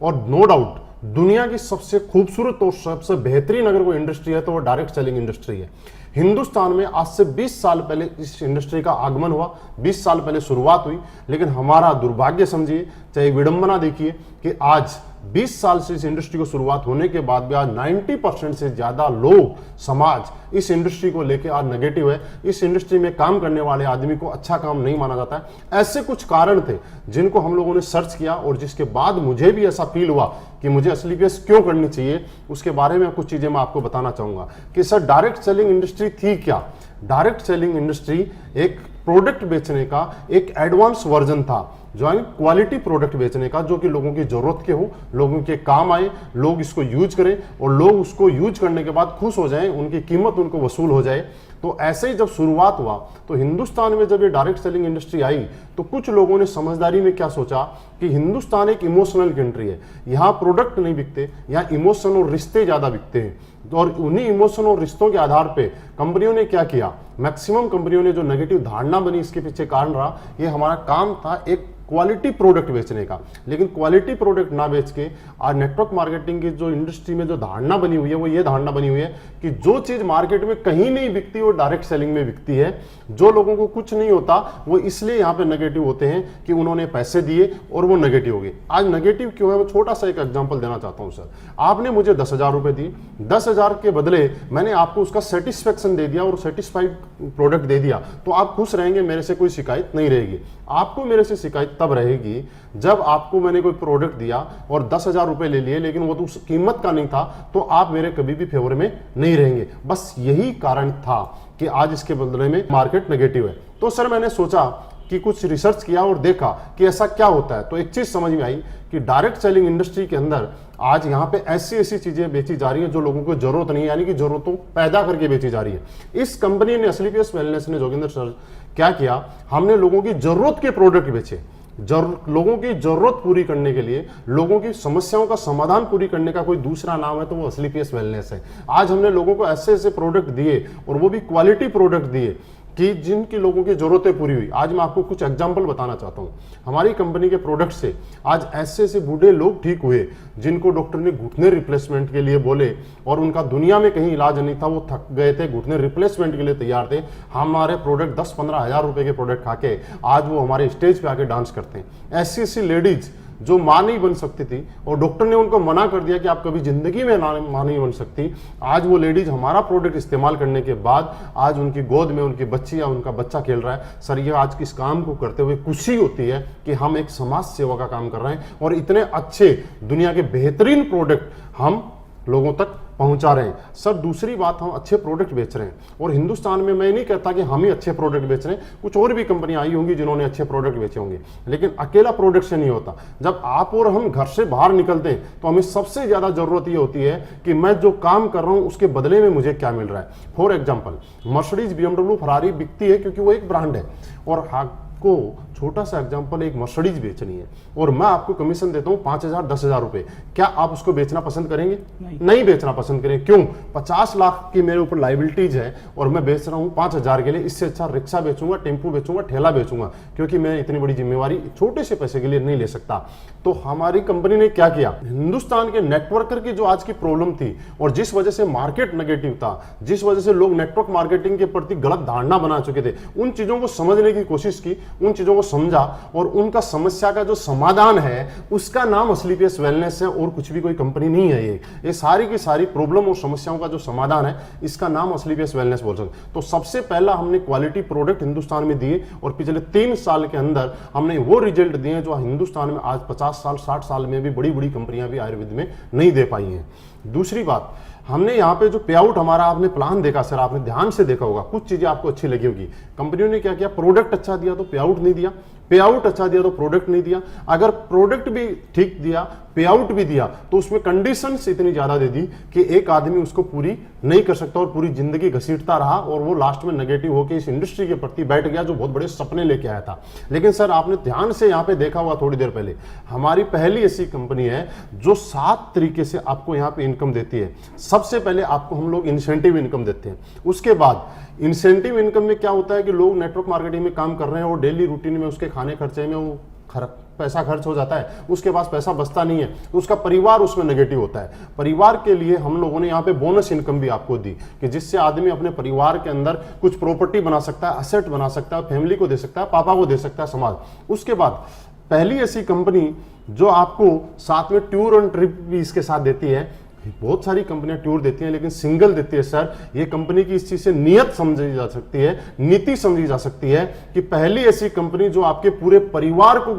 A: और नो डाउट दुनिया की सबसे खूबसूरत और सबसे बेहतरीन अगर कोई इंडस्ट्री है तो वो डायरेक्ट सेलिंग इंडस्ट्री है। हिंदुस्तान में आज से 20 साल पहले इस इंडस्ट्री का आगमन हुआ, 20 साल पहले शुरुआत हुई, लेकिन हमारा दुर्भाग्य समझिए, चाहे विडंबना देखिए कि आज 20 साल से इस इंडस्ट्री को शुरुआत होने के बाद भी आज 90% से ज्यादा लोग, समाज इस इंडस्ट्री को लेकर आज नेगेटिव है। इस इंडस्ट्री में काम करने वाले आदमी को अच्छा काम नहीं माना जाता है। ऐसे कुछ कारण थे जिनको हम लोगों ने सर्च किया, और जिसके बाद मुझे भी ऐसा फील हुआ कि मुझे स्लीपियस क्यों करनी चाहिए। उसके बारे में कुछ चीजें मैं आपको बताना चाहूंगा कि सर डायरेक्ट सेलिंग इंडस्ट्री थी क्या। डायरेक्ट सेलिंग इंडस्ट्री एक प्रोडक्ट बेचने का एक एडवांस वर्जन था, जो है क्वालिटी प्रोडक्ट बेचने का, जो कि लोगों की जरूरत के हो, लोगों के काम आए, लोग इसको यूज करें और लोग उसको यूज करने के बाद खुश हो जाएं, उनकी कीमत उनको वसूल हो जाए। तो ऐसे ही जब शुरुआत हुआ तो हिंदुस्तान में जब ये डायरेक्ट सेलिंग इंडस्ट्री आई तो कुछ लोगों ने समझदारी में क्या सोचा कि हिंदुस्तान एक इमोशनल कंट्री है, यहाँ प्रोडक्ट नहीं बिकते, यहाँ इमोशन और रिश्ते ज्यादा बिकते हैं। और उन्हीं इमोशन और रिश्तों के आधार पे कंपनियों ने क्या किया, मैक्सिमम कंपनियों ने जो नेगेटिव धारणा बनी इसके पीछे कारण रहा, ये हमारा काम था एक क्वालिटी प्रोडक्ट बेचने का। लेकिन क्वालिटी प्रोडक्ट ना बेच के आज नेटवर्क मार्केटिंग की जो इंडस्ट्री में जो धारणा बनी हुई है वो ये धारणा बनी हुई है कि जो चीज मार्केट में कहीं नहीं बिकती वो डायरेक्ट सेलिंग में बिकती है। जो लोगों को कुछ नहीं होता वो इसलिए यहाँ पे नेगेटिव होते हैं कि उन्होंने पैसे दिए और वो नेगेटिव हो गए। आज नेगेटिव क्यों है, वो छोटा सा एक एग्जाम्पल देना चाहता हूँ सर। आपने मुझे 10,000 रुपए दिए, 10,000 के बदले मैंने आपको उसका सेटिस्फेक्शन दे दिया और सेटिस्फाइड प्रोडक्ट दे दिया, तो आप खुश रहेंगे, मेरे से कोई शिकायत नहीं रहेगी। आपको मेरे से शिकायत तब रहेगी जब आपको मैंने कोई प्रोडक्ट दिया और 10,000 रुपए ले लिए, लेकिन वो तो उस कीमत का नहीं था, तो आप मेरे कभी भी फेवर में नहीं रहेंगे। बस यही कारण था कि आज इसके बदले में मार्केट नेगेटिव है। तो सर मैंने सोचा कि कुछ रिसर्च किया और देखा कि ऐसा क्या होता है, तो एक चीज समझ में आई कि डायरेक्ट सेलिंग इंडस्ट्री के अंदर आज यहाँ पे ऐसी ऐसी चीजें बेची जा रही हैं जो लोगों को जरूरत नहीं है, यानी कि जरूरतों पैदा करके बेची जा रही है। इस कंपनी ने, स्लीपियस वेलनेस ने, जोगिंदर सर क्या किया, हमने लोगों की जरूरत के प्रोडक्ट बेचे। लोगों की जरूरत पूरी करने के लिए, लोगों की समस्याओं का समाधान पूरी करने का कोई दूसरा नाम है तो वो स्लीपियस वेलनेस है। आज हमने लोगों को ऐसे ऐसे प्रोडक्ट दिए और वो भी क्वालिटी प्रोडक्ट दिए कि जिनकी लोगों की जरूरतें पूरी हुई। आज मैं आपको कुछ एग्जांपल बताना चाहता हूं। हमारी कंपनी के प्रोडक्ट से आज ऐसे ऐसे बूढ़े लोग ठीक हुए जिनको डॉक्टर ने घुटने रिप्लेसमेंट के लिए बोले और उनका दुनिया में कहीं इलाज नहीं था, वो थक गए थे, घुटने रिप्लेसमेंट के लिए तैयार थे। हमारे प्रोडक्ट 10-15 हज़ार रुपए के प्रोडक्ट खा के आज वो हमारे स्टेज पे आके डांस करते हैं। ऐसी ऐसी लेडीज जो माँ नहीं बन सकती थी और डॉक्टर ने उनको मना कर दिया कि आप कभी जिंदगी में माँ नहीं बन सकती, आज वो लेडीज हमारा प्रोडक्ट इस्तेमाल करने के बाद आज उनकी गोद में उनकी बच्ची या उनका बच्चा खेल रहा है। सर, ये आज इस काम को करते हुए खुशी होती है कि हम एक समाज सेवा का काम कर रहे हैं और इतने अच्छे दुनिया के बेहतरीन प्रोडक्ट हम लोगों तक पहुंचा रहे हैं। सर, दूसरी बात, हम अच्छे प्रोडक्ट बेच रहे हैं और हिंदुस्तान में मैं नहीं कहता कि हम ही अच्छे प्रोडक्ट बेच रहे हैं, कुछ और भी कंपनियां आई होंगी जिन्होंने अच्छे प्रोडक्ट बेचे होंगे, लेकिन अकेला प्रोडक्ट से नहीं होता। जब आप और हम घर से बाहर निकलते हैं तो हमें सबसे ज्यादा जरूरत ये होती है कि मैं जो काम कर रहा हूं उसके बदले में मुझे क्या मिल रहा है। For example, Mercedes, BMW, Ferrari बिकती है क्योंकि वो एक ब्रांड है और को छोटा सा एग्जांपल, एक मर्सिडीज बेचनी है और मैं आपको कमीशन देता हूं 5,000-10,000 रुपए, क्या आप उसको बेचना पसंद करेंगे? नहीं बेचना पसंद करेंगे। क्यों? 50 लाख की मेरे ऊपर लाइबिलिटीज है और मैं बेच रहा हूं 5,000 के लिए। इससे अच्छा रिक्शा बेचूंगा, टेम्पू बेचूंगा, ठेला बेचूंगा, क्योंकि मैं इतनी बड़ी जिम्मेवारी छोटे से पैसे के लिए नहीं ले सकता। तो हमारी कंपनी ने क्या किया, हिंदुस्तान के नेटवर्कर की जो आज की प्रॉब्लम थी और जिस वजह से मार्केट नेगेटिव था, जिस वजह से लोग नेटवर्क मार्केटिंग के प्रति गलत धारणा बना चुके थे, उन चीजों को समझने की कोशिश की, उन चीजों को समझा और उनका समस्या का जो समाधान है उसका नाम असलीपियस वेलनेस है और कुछ भी कोई कंपनी नहीं है। ये सारी की सारी प्रॉब्लम और समस्याओं का जो समाधान है इसका नाम असलीपियस वेलनेस बोल सकते। तो सबसे पहला हमने क्वालिटी प्रोडक्ट हिंदुस्तान में दिए और पिछले 3 साल के अंदर हमने वो रिजल्ट दिए जो हिंदुस्तान में आज 50 साल 60 साल में भी बड़ी बड़ी कंपनियां भी आयुर्वेद में नहीं दे पाई हैं। दूसरी बात, हमने यहाँ पे जो पे आउट हमारा आपने प्लान देखा, सर आपने ध्यान से देखा होगा, कुछ चीजें आपको अच्छी लगी होगी। कंपनियों ने क्या किया, प्रोडक्ट अच्छा दिया तो पे आउट नहीं दिया, पे आउट अच्छा दिया तो प्रोडक्ट नहीं दिया। अगर प्रोडक्ट भी ठीक दिया, पे आउट भी दिया, तो उसमें कंडीशंस इतनी ज्यादा दे दी कि एक आदमी उसको पूरी नहीं कर सकता और पूरी जिंदगी घसीटता रहा और वो लास्ट में नेगेटिव होकर इस इंडस्ट्री के प्रति बैठ गया जो बहुत बड़े सपने लेके आया था। लेकिन सर आपने ध्यान से यहाँ पे देखा होगा, थोड़ी देर पहले हमारी पहली ऐसी कंपनी है जो 7 तरीके से आपको यहाँ पे इनकम देती है। सबसे पहले आपको हम लोग इंसेंटिव इनकम देते हैं। उसके बाद इंसेंटिव इनकम में क्या होता है कि लोग नेटवर्क मार्केटिंग में काम कर रहे हैं और डेली रूटीन में उसके खाने खर्चे में वो पैसा खर्च हो जाता है, उसके पास पैसा बचता नहीं है, तो उसका परिवार उसमें नेगेटिव होता है। परिवार के लिए हम लोगों ने यहाँ पे बोनस इनकम भी आपको दी कि जिससे आदमी अपने परिवार के अंदर कुछ प्रॉपर्टी बना सकता है, असेट बना सकता है, फैमिली को दे सकता है, पापा को दे सकता है, समाज। उसके बाद पहली ऐसी कंपनी जो आपको साथ में टूर एंड ट्रिप भी इसके साथ देती है। बहुत सारी कंपनियां टूर देती हैं लेकिन सिंगल देती है। सर ये कंपनी की इस चीज से नियत समझी जा सकती है, नीति समझी जा सकती है कि पहली ऐसी कंपनी जो आपके पूरे परिवार को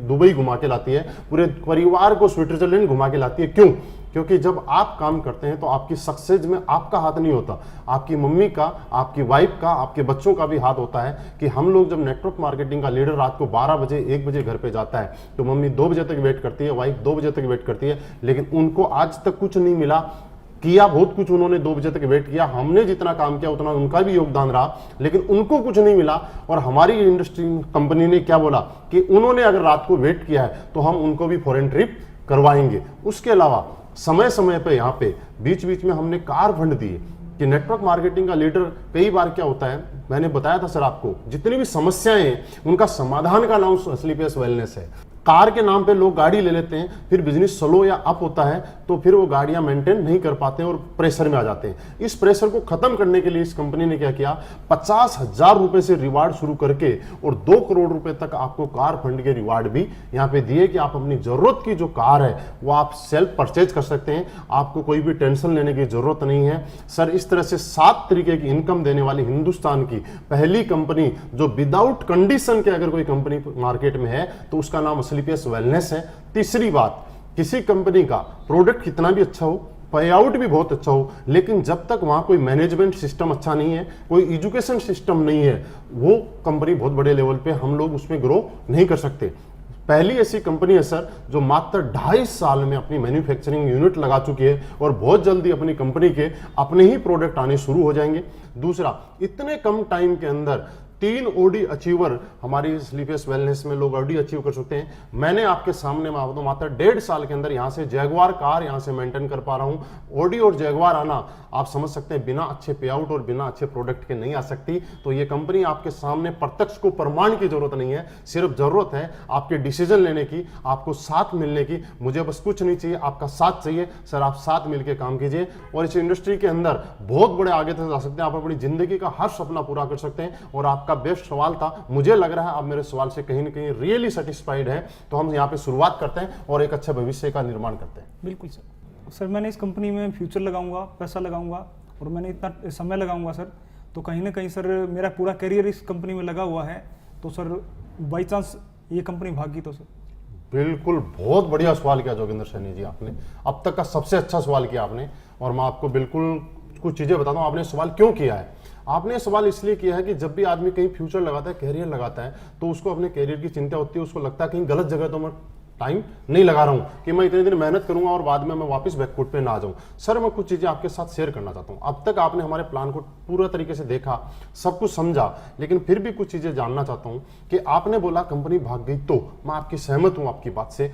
A: दुबई घुमा के लाती है, पूरे परिवार को स्विट्जरलैंड घुमा के लाती है। क्यों? क्योंकि जब आप काम करते हैं तो आपकी सक्सेस में आपका हाथ नहीं होता, आपकी मम्मी का, आपकी वाइफ का, आपके बच्चों का भी हाथ होता है। कि हम लोग जब नेटवर्क मार्केटिंग का लीडर रात को 12 बजे 1 बजे घर पे जाता है तो मम्मी 2 बजे तक वेट करती है, वाइफ 2 बजे तक वेट करती है, लेकिन उनको आज तक कुछ नहीं मिला। किया बहुत कुछ उन्होंने, 2 बजे तक वेट किया, हमने जितना काम किया उतना उनका भी योगदान रहा, लेकिन उनको कुछ नहीं मिला। और हमारी इंडस्ट्री कंपनी ने क्या बोला कि उन्होंने अगर रात को वेट किया है तो हम उनको भी फॉरेन ट्रिप करवाएंगे। उसके अलावा समय समय पे यहाँ पे बीच बीच में हमने कार फंड दिए कि नेटवर्क मार्केटिंग का लीडर कई बार क्या होता है, मैंने बताया था सर आपको, जितनी भी समस्याएं हैं उनका समाधान का नाम असलीपियस वेलनेस है। कार के नाम पे लोग गाड़ी ले लेते हैं, फिर बिजनेस स्लो या अप होता है तो फिर वो गाड़ियां मेंटेन नहीं कर पाते हैं और प्रेशर में आ जाते हैं। इस प्रेशर को खत्म करने के लिए इस कंपनी ने क्या किया, 50,000 रुपए से रिवार्ड शुरू करके और 2 करोड़ रुपए तक आपको कार फंड के रिवार्ड भी यहाँ पे दिए कि आप अपनी जरूरत की जो कार है वो आप सेल्फ परचेज कर सकते हैं, आपको कोई भी टेंशन लेने की जरूरत नहीं है। सर इस तरह से 7 तरीके की इनकम देने वाली हिंदुस्तान की पहली कंपनी जो विदाउट कंडीशन के अगर कोई कंपनी मार्केट में है तो उसका नाम असलीपियस वेलनेस है। तीसरी बात, किसी कंपनी का प्रोडक्ट कितना भी अच्छा हो, पे आउट भी बहुत अच्छा हो, लेकिन जब तक वहां कोई मैनेजमेंट सिस्टम अच्छा नहीं है, कोई एजुकेशन सिस्टम नहीं है, वो कंपनी बहुत बड़े लेवल पे हम लोग उसमें ग्रो नहीं कर सकते। पहली ऐसी कंपनी है सर जो मात्र 2.5 साल में अपनी मैन्युफैक्चरिंग यूनिट लगा चुकी है और बहुत जल्दी अपनी कंपनी के अपने ही प्रोडक्ट आने शुरू हो जाएंगे। दूसरा, इतने कम टाइम के अंदर 3 OD अचीवर हमारी स्लीपियस वेलनेस में लोग OD अचीव कर सकते हैं। मैंने आपके सामने मात्र 1.5 साल के अंदर यहाँ से जैगवार कार यहाँ से मेंटेन कर पा रहा हूँ। OD और जैगवार आना आप समझ सकते हैं बिना अच्छे पे आउट और बिना अच्छे प्रोडक्ट के नहीं आ सकती। तो ये कंपनी आपके सामने प्रत्यक्ष को प्रमाण की जरूरत नहीं है, सिर्फ जरूरत है आपके डिसीजन लेने की, आपको साथ मिलने की। मुझे बस कुछ नहीं चाहिए, आपका साथ चाहिए। सर आप साथ मिलकर काम कीजिए और इस इंडस्ट्री के अंदर बहुत बड़े आगे तक जा सकते हैं। आप अपनी जिंदगी का हर सपना पूरा कर सकते हैं। और आपका बेस्ट सवाल था, मुझे लग रहा है आप मेरे सवाल से कहीं ना कहीं रियली सेटिस्फाइड है। तो हम यहाँ पे शुरुआत करते हैं और एक अच्छे भविष्य का निर्माण करते हैं।
B: बिल्कुल सर, मैंने इस कंपनी में फ्यूचर लगाऊंगा, पैसा लगाऊंगा और मैंने इतना समय लगाऊंगा सर, तो कहीं ना कहीं सर मेरा पूरा करियर इस कंपनी में लगा हुआ है। तो सर बाई चांस ये कंपनी भागी तो सर?
A: बिल्कुल, बहुत बढ़िया सवाल किया जोगिंदर सैनी जी आपने, अब तक का सबसे अच्छा सवाल किया आपने। और मैं आपको बिल्कुल कुछ चीज़ें बताता हूँ आपने सवाल क्यों किया है। आपने सवाल इसलिए किया है कि जब भी आदमी कहीं फ्यूचर लगाता है, कैरियर लगाता है, तो उसको अपने कैरियर की चिंता होती है। उसको लगता है कहीं गलत जगह तो मैं टाइम नहीं लगा रहा हूं कि मैं इतने दिन मेहनत करूंगा और बाद में मैं वापस बैकफुट पे ना आ जाऊं। सर मैं कुछ चीजें आपके साथ शेयर करना चाहता हूं। अब तक आपने हमारे प्लान को पूरा तरीके से देखा, सब कुछ समझा, लेकिन फिर भी कुछ चीजें जानना चाहता हूं कि आपने बोला कंपनी भाग गई, तो मैं आपकी सहमत हूं आपकी बात से।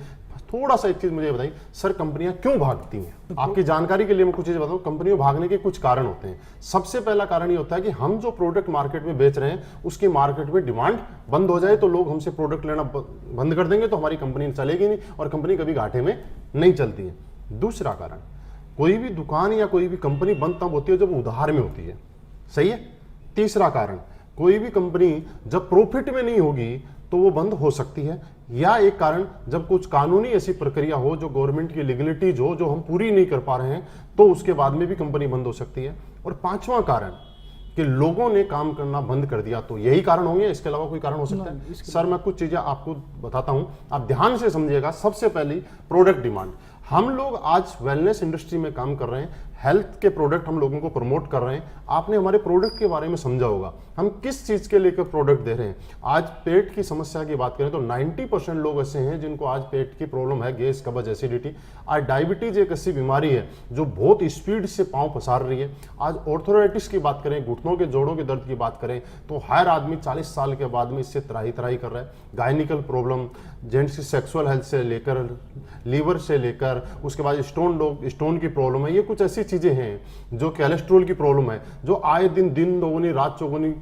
A: थोड़ा सा एक चीज मुझे बताइए सर, कंपनियां क्यों भागती हैं? आपकी जानकारी के लिए मैं कुछ चीजें बताऊं। कंपनियों भागने के कुछ कारण होते हैं। सबसे पहला कारण ये होता है कि हम जो प्रोडक्ट मार्केट में बेच रहे हैं उसकी मार्केट में डिमांड बंद हो जाए, तो लोग हमसे प्रोडक्ट लेना बंद कर देंगे, तो हमारी कंपनी चलेगी नहीं और कंपनी कभी घाटे में नहीं चलती है। दूसरा कारण, कोई भी दुकान या कोई भी कंपनी बंद तब होती है जब उधार में होती है, सही है। तीसरा कारण, कोई भी कंपनी जब प्रॉफिट में नहीं होगी तो वो बंद हो सकती है। या एक कारण, जब कुछ कानूनी ऐसी प्रक्रिया हो, जो गवर्नमेंट की लीगलिटीज हो, जो हम पूरी नहीं कर पा रहे हैं, तो उसके बाद में भी कंपनी बंद हो सकती है। और पांचवा कारण कि लोगों ने काम करना बंद कर दिया, तो यही कारण होंगे, इसके अलावा कोई कारण हो सकता है? सर मैं कुछ चीजें आपको बताता हूं, आप ध्यान से समझिएगा। सबसे पहली, प्रोडक्ट डिमांड। हम लोग आज वेलनेस इंडस्ट्री में काम कर रहे हैं, हेल्थ के प्रोडक्ट हम लोगों को प्रमोट कर रहे हैं। आपने हमारे प्रोडक्ट के बारे में समझा होगा, हम किस चीज के लेकर प्रोडक्ट दे रहे हैं। आज पेट की समस्या की बात करें तो 90% लोग ऐसे हैं जिनको आज पेट की प्रॉब्लम है, गैस, कब्ज, एसिडिटी। आज डायबिटीज एक ऐसी बीमारी है जो बहुत स्पीड से पांव पसार रही है। आज ऑर्थोराइटिस की बात करें, घुटनों के जोड़ों के दर्द की बात करें, तो हर आदमी 40 साल के बाद में इससे त्राही त्राही कर रहा है। गायनिकल प्रॉब्लम, जेंट्स की सेक्सुअल हेल्थ से लेकर लीवर से लेकर उसके बाद स्टोन की प्रॉब्लम है। ये कुछ ऐसी चीजें हैं जो कोलेस्ट्रॉल की प्रॉब्लम है, जो आए दिन दोगुनी रात चौगुनी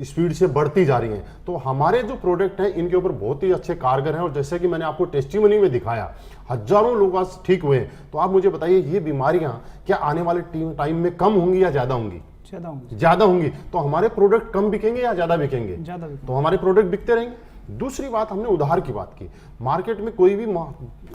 A: स्पीड से बढ़ती जा रही हैं। तो हमारे जो प्रोडक्ट हैं इनके ऊपर बहुत ही अच्छे कारगर हैं। और जैसे कि मैंने आपको टेस्टिमनी में दिखाया, हजारों लोग आज ठीक हुए हैं। तो आप मुझे बताइए, ये बीमारियां क्या आने वाले टाइम में कम होंगी या ज्यादा होंगी? ज्यादा होंगी। तो हमारे प्रोडक्ट कम बिकेंगे या ज्यादा बिकेंगे? तो हमारे प्रोडक्ट बिकते रहेंगे। दूसरी बात, हमने उधार की बात की। मार्केट में कोई भी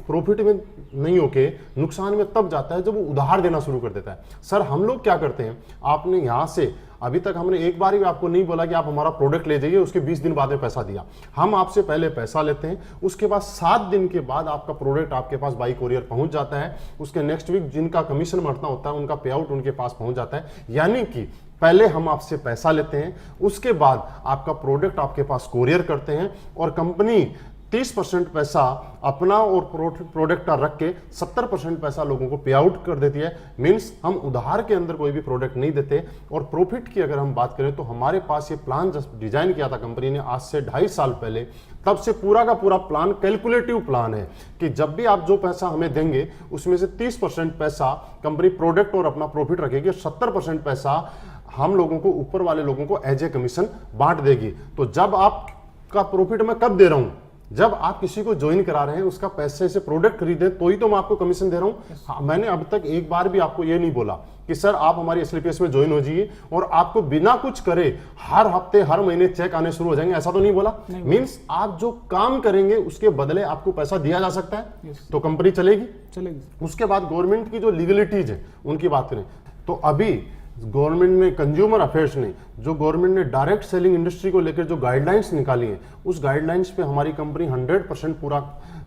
A: प्रॉफिट में नहीं होके नुकसान में तब जाता है जब वो उधार देना शुरू कर देता है। सर हम लोग क्या करते हैं, आपने यहां से अभी तक हमने एक बार भी आपको नहीं बोला कि आप हमारा प्रोडक्ट ले जाइए, उसके 20 दिन बाद में पैसा दिया। हम आपसे पहले पैसा लेते हैं, उसके बाद 7 दिन के बाद आपका प्रोडक्ट आपके पास बाई कोरियर पहुंच जाता है। उसके नेक्स्ट वीक जिनका कमीशन बढ़ना होता है उनका पे आउट उनके पास पहुंच जाता है। यानी कि पहले हम आपसे पैसा लेते हैं, उसके बाद आपका प्रोडक्ट आपके पास कोरियर करते हैं और कंपनी 30% पैसा अपना और प्रोडक्ट का रख के 70% पैसा लोगों को पे आउट कर देती है। मींस हम उधार के अंदर कोई भी प्रोडक्ट नहीं देते। और प्रॉफिट की अगर हम बात करें तो हमारे पास ये प्लान डिजाइन किया था कंपनी ने आज से 2.5 साल पहले, तब से पूरा का पूरा प्लान कैलकुलेटिव प्लान है कि जब भी आप जो पैसा हमें देंगे उसमें से 30% पैसा कंपनी प्रोडक्ट और अपना प्रॉफिट रखेगी, 70% पैसा हम लोगों को, ऊपर वाले लोगों को एज ए कमीशन बांट देगी। तो जब आपका प्रॉफिट मैं कब दे रहा हूं, जब आप किसी को ज्वाइन करा रहे हैं, उसका पैसे से प्रोडक्ट खरीदे तो ही तो मैं आपको कमीशन दे रहा हूं। हाँ, मैंने अब तक एक बार भी आपको ये नहीं बोला कि सर आप हमारी एसलीपीएस में ज्वाइन हो जाइए और आपको बिना कुछ करे हर हफ्ते हर महीने चेक आने शुरू हो जाएंगे, ऐसा तो नहीं बोला। मींस आप जो काम करेंगे उसके बदले आपको पैसा दिया जा सकता है, तो कंपनी चलेगी। उसके बाद गवर्नमेंट की जो लीगलिटीज है उनकी बात करें तो अभी गवर्नमेंट ने, कंज्यूमर अफेयर्स ने, जो गवर्नमेंट ने डायरेक्ट सेलिंग इंडस्ट्री को लेकर जो गाइडलाइंस निकाली हैं, उस गाइडलाइंस पे हमारी कंपनी 100% पूरा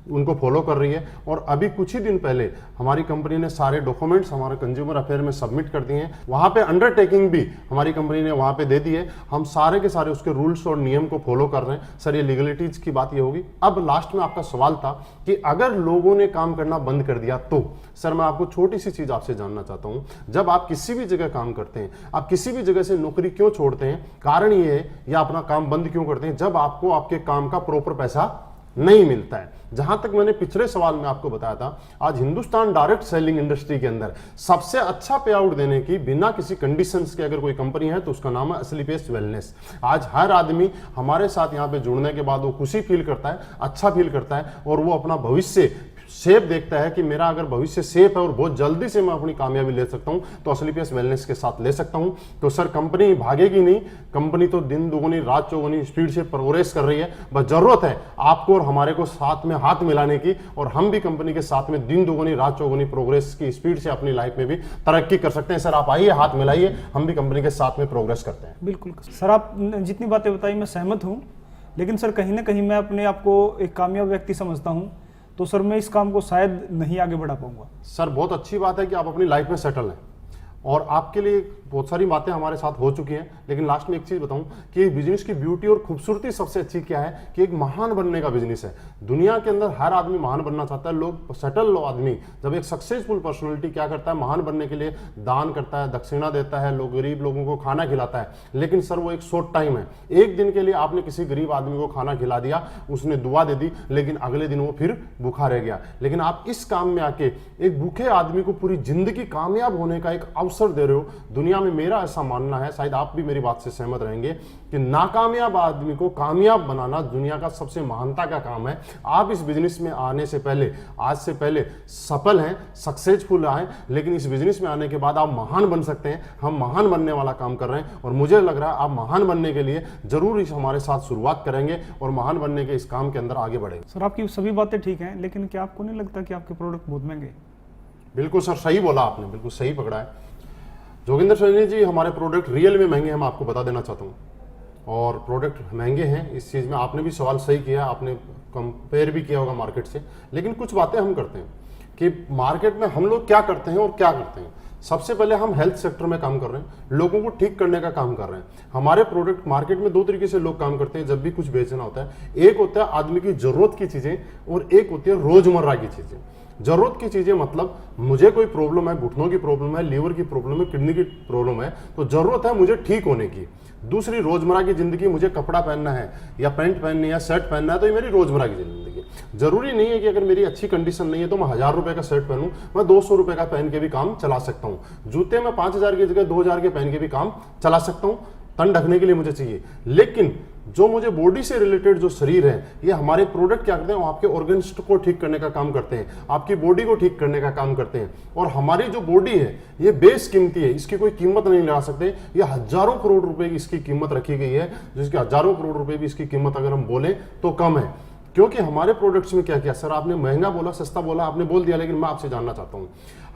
A: उनको फॉलो कर रही है। और अभी कुछ ही दिन पहले हमारी कंपनी ने सारे डॉक्यूमेंट्स हमारे कंज्यूमर अफेयर में सबमिट कर दिए हैं। वहां पे अंडरटेकिंग भी हमारी कंपनी ने वहां पे दे दी है। हम सारे के सारे उसके रूल्स और नियम को फॉलो कर रहे हैं। सर ये लीगलिटीज की बात ये होगी। अब लास्ट में आपका सवाल था कि अगर लोगों ने काम करना बंद कर दिया तो सर मैं आपको छोटी सी चीज आपसे जानना चाहता हूं। जब आप किसी भी जगह काम करते हैं, आप किसी भी जगह से नौकरी क्यों छोड़ते हैं, कारण ये है या अपना काम बंद क्यों करते हैं, जब आपको आपके काम का प्रॉपर पैसा नहीं मिलता है। जहां तक मैंने पिछले सवाल में आपको बताया था, आज हिंदुस्तान डायरेक्ट सेलिंग इंडस्ट्री के अंदर सबसे अच्छा पे आउट देने की बिना किसी कंडीशंस के अगर कोई कंपनी है तो उसका नाम है असलीपेस वेलनेस। आज हर आदमी हमारे साथ यहां पे जुड़ने के बाद वो खुशी फील करता है, अच्छा फील करता है और वो अपना भविष्य सेफ देखता है कि मेरा अगर भविष्य सेफ है और बहुत जल्दी से मैं अपनी कामयाबी ले सकता हूं तो असलीपेस वेलनेस के साथ ले सकता हूं। तो सर कंपनी भागेगी नहीं, कंपनी तो दिन दुगुनी रात चौगुनी स्पीड से प्रोग्रेस कर रही है। बस जरूरत है आपको और हमारे को साथ में हाथ मिलाने की, और हम भी कंपनी के साथ में दिन दुगुनी रात चौगुनी प्रोग्रेस की स्पीड से अपनी लाइफ में भी तरक्की कर सकते हैं। सर आप आइए, हाथ मिलाइए, हम भी कंपनी के साथ में प्रोग्रेस करते हैं।
B: बिल्कुल सर, आप जितनी बातें बताई मैं सहमत हूँ, लेकिन सर कहीं ना कहीं मैं अपने आप को एक कामयाब व्यक्ति समझता हूँ, तो सर मैं इस काम को शायद नहीं आगे बढ़ा पाऊंगा।
A: सर बहुत अच्छी बात है कि आप अपनी लाइफ में सेटल हैं और आपके लिए बहुत सारी बातें हमारे साथ हो चुकी हैं, लेकिन लास्ट में एक चीज बताऊं कि बिजनेस की ब्यूटी और खूबसूरती सबसे अच्छी क्या है कि एक महान बनने का बिजनेस है। दुनिया के अंदर हर आदमी महान बनना चाहता है। लोग सेटल आदमी जब एक सक्सेसफुल पर्सनालिटी क्या करता है, महान बनने के लिए दान करता है, दक्षिणा देता है, लोग गरीब लोगों को खाना खिलाता है। लेकिन सर वो एक शॉर्ट टाइम है, एक दिन के लिए आपने किसी गरीब आदमी को खाना खिला दिया, उसने दुआ दे दी, लेकिन अगले दिन वो फिर भूखा रह गया। लेकिन आप इस काम में आके एक भूखे आदमी को पूरी जिंदगी कामयाब होने का एक अवसर दे रहे हो। दुनिया में मेरा ऐसा मानना है, शायद आप भी मेरी बात से सहमत रहेंगे, कि नाकामयाब आदमी को कामयाब बनाना दुनिया का सबसे महानता का काम है। आप इस बिजनेस में आने से पहले, आज से पहले सफल हैं, सक्सेसफुल आए, लेकिन इस बिजनेस में आने के बाद आप महान बन सकते हैं। हम महान बनने वाला काम कर रहे हैं और मुझे लग रहा है आप महान बनने के लिए जरूर इस हमारे साथ शुरुआत करेंगे और महान बनने के इस काम के अंदर आगे बढ़ेंगे।
B: सर आपकी सभी बातें ठीक हैं, लेकिन क्या आपको नहीं लगता कि आपके प्रोडक्ट बहुत महंगे?
A: बिल्कुल सर, सही बोला आपने, बिल्कुल सही पकड़ा है जोगिंदर सैनी जी। हमारे प्रोडक्ट रियल में महंगे हैं, मैं आपको बता देना चाहता हूँ, और प्रोडक्ट महंगे हैं। इस चीज़ में आपने भी सवाल सही किया, आपने कंपेयर भी किया होगा मार्केट से। लेकिन कुछ बातें हम करते हैं कि मार्केट में हम लोग क्या करते हैं और क्या करते हैं। सबसे पहले हम हेल्थ सेक्टर में काम कर रहे हैं, लोगों को ठीक करने का काम कर रहे हैं। हमारे प्रोडक्ट मार्केट में दो तरीके से लोग काम करते हैं जब भी कुछ बेचना होता है। एक होता है आदमी की जरूरत की चीज़ें और एक होती है रोजमर्रा की चीज़ें। जरूरत की चीजें मतलब मुझे कोई प्रॉब्लम है, घुटनों की प्रॉब्लम है, लीवर की प्रॉब्लम है, किडनी की प्रॉब्लम है, तो जरूरत है मुझे ठीक होने की। दूसरी रोजमर्रा की जिंदगी, मुझे कपड़ा पहनना है या पैंट पहननी है या शर्ट पहनना है, तो ये मेरी रोजमर्रा की जिंदगी। जरूरी नहीं है कि अगर मेरी अच्छी कंडीशन नहीं है तो मैं 1000 रुपए का शर्ट पहनूं, मैं 200 रुपए का पहन के भी काम चला सकता हूं। जूते में 5000 की जगह 2000 के पहन के भी काम चला सकता हूं, तन ढकने के लिए मुझे चाहिए। लेकिन जो मुझे बॉडी से रिलेटेड जो शरीर है, ये हमारे प्रोडक्ट क्या करते हैं, वो आपके ऑर्गन्स को ठीक करने का काम करते हैं, आपकी बॉडी को ठीक करने का काम करते हैं। और हमारी जो बॉडी है ये बेस कीमती है, इसकी कोई कीमत नहीं लगा सकते। ये हजारों करोड़ रुपए की इसकी कीमत रखी गई है, जिसकी हजारों करोड़ रुपए भी इसकी कीमत अगर हम बोले तो कम है। क्योंकि हमारे प्रोडक्ट्स में क्या किया सर, आपने महंगा बोला, सस्ता बोला, आपने बोल दिया, लेकिन मैं आपसे जानना चाहता हूँ,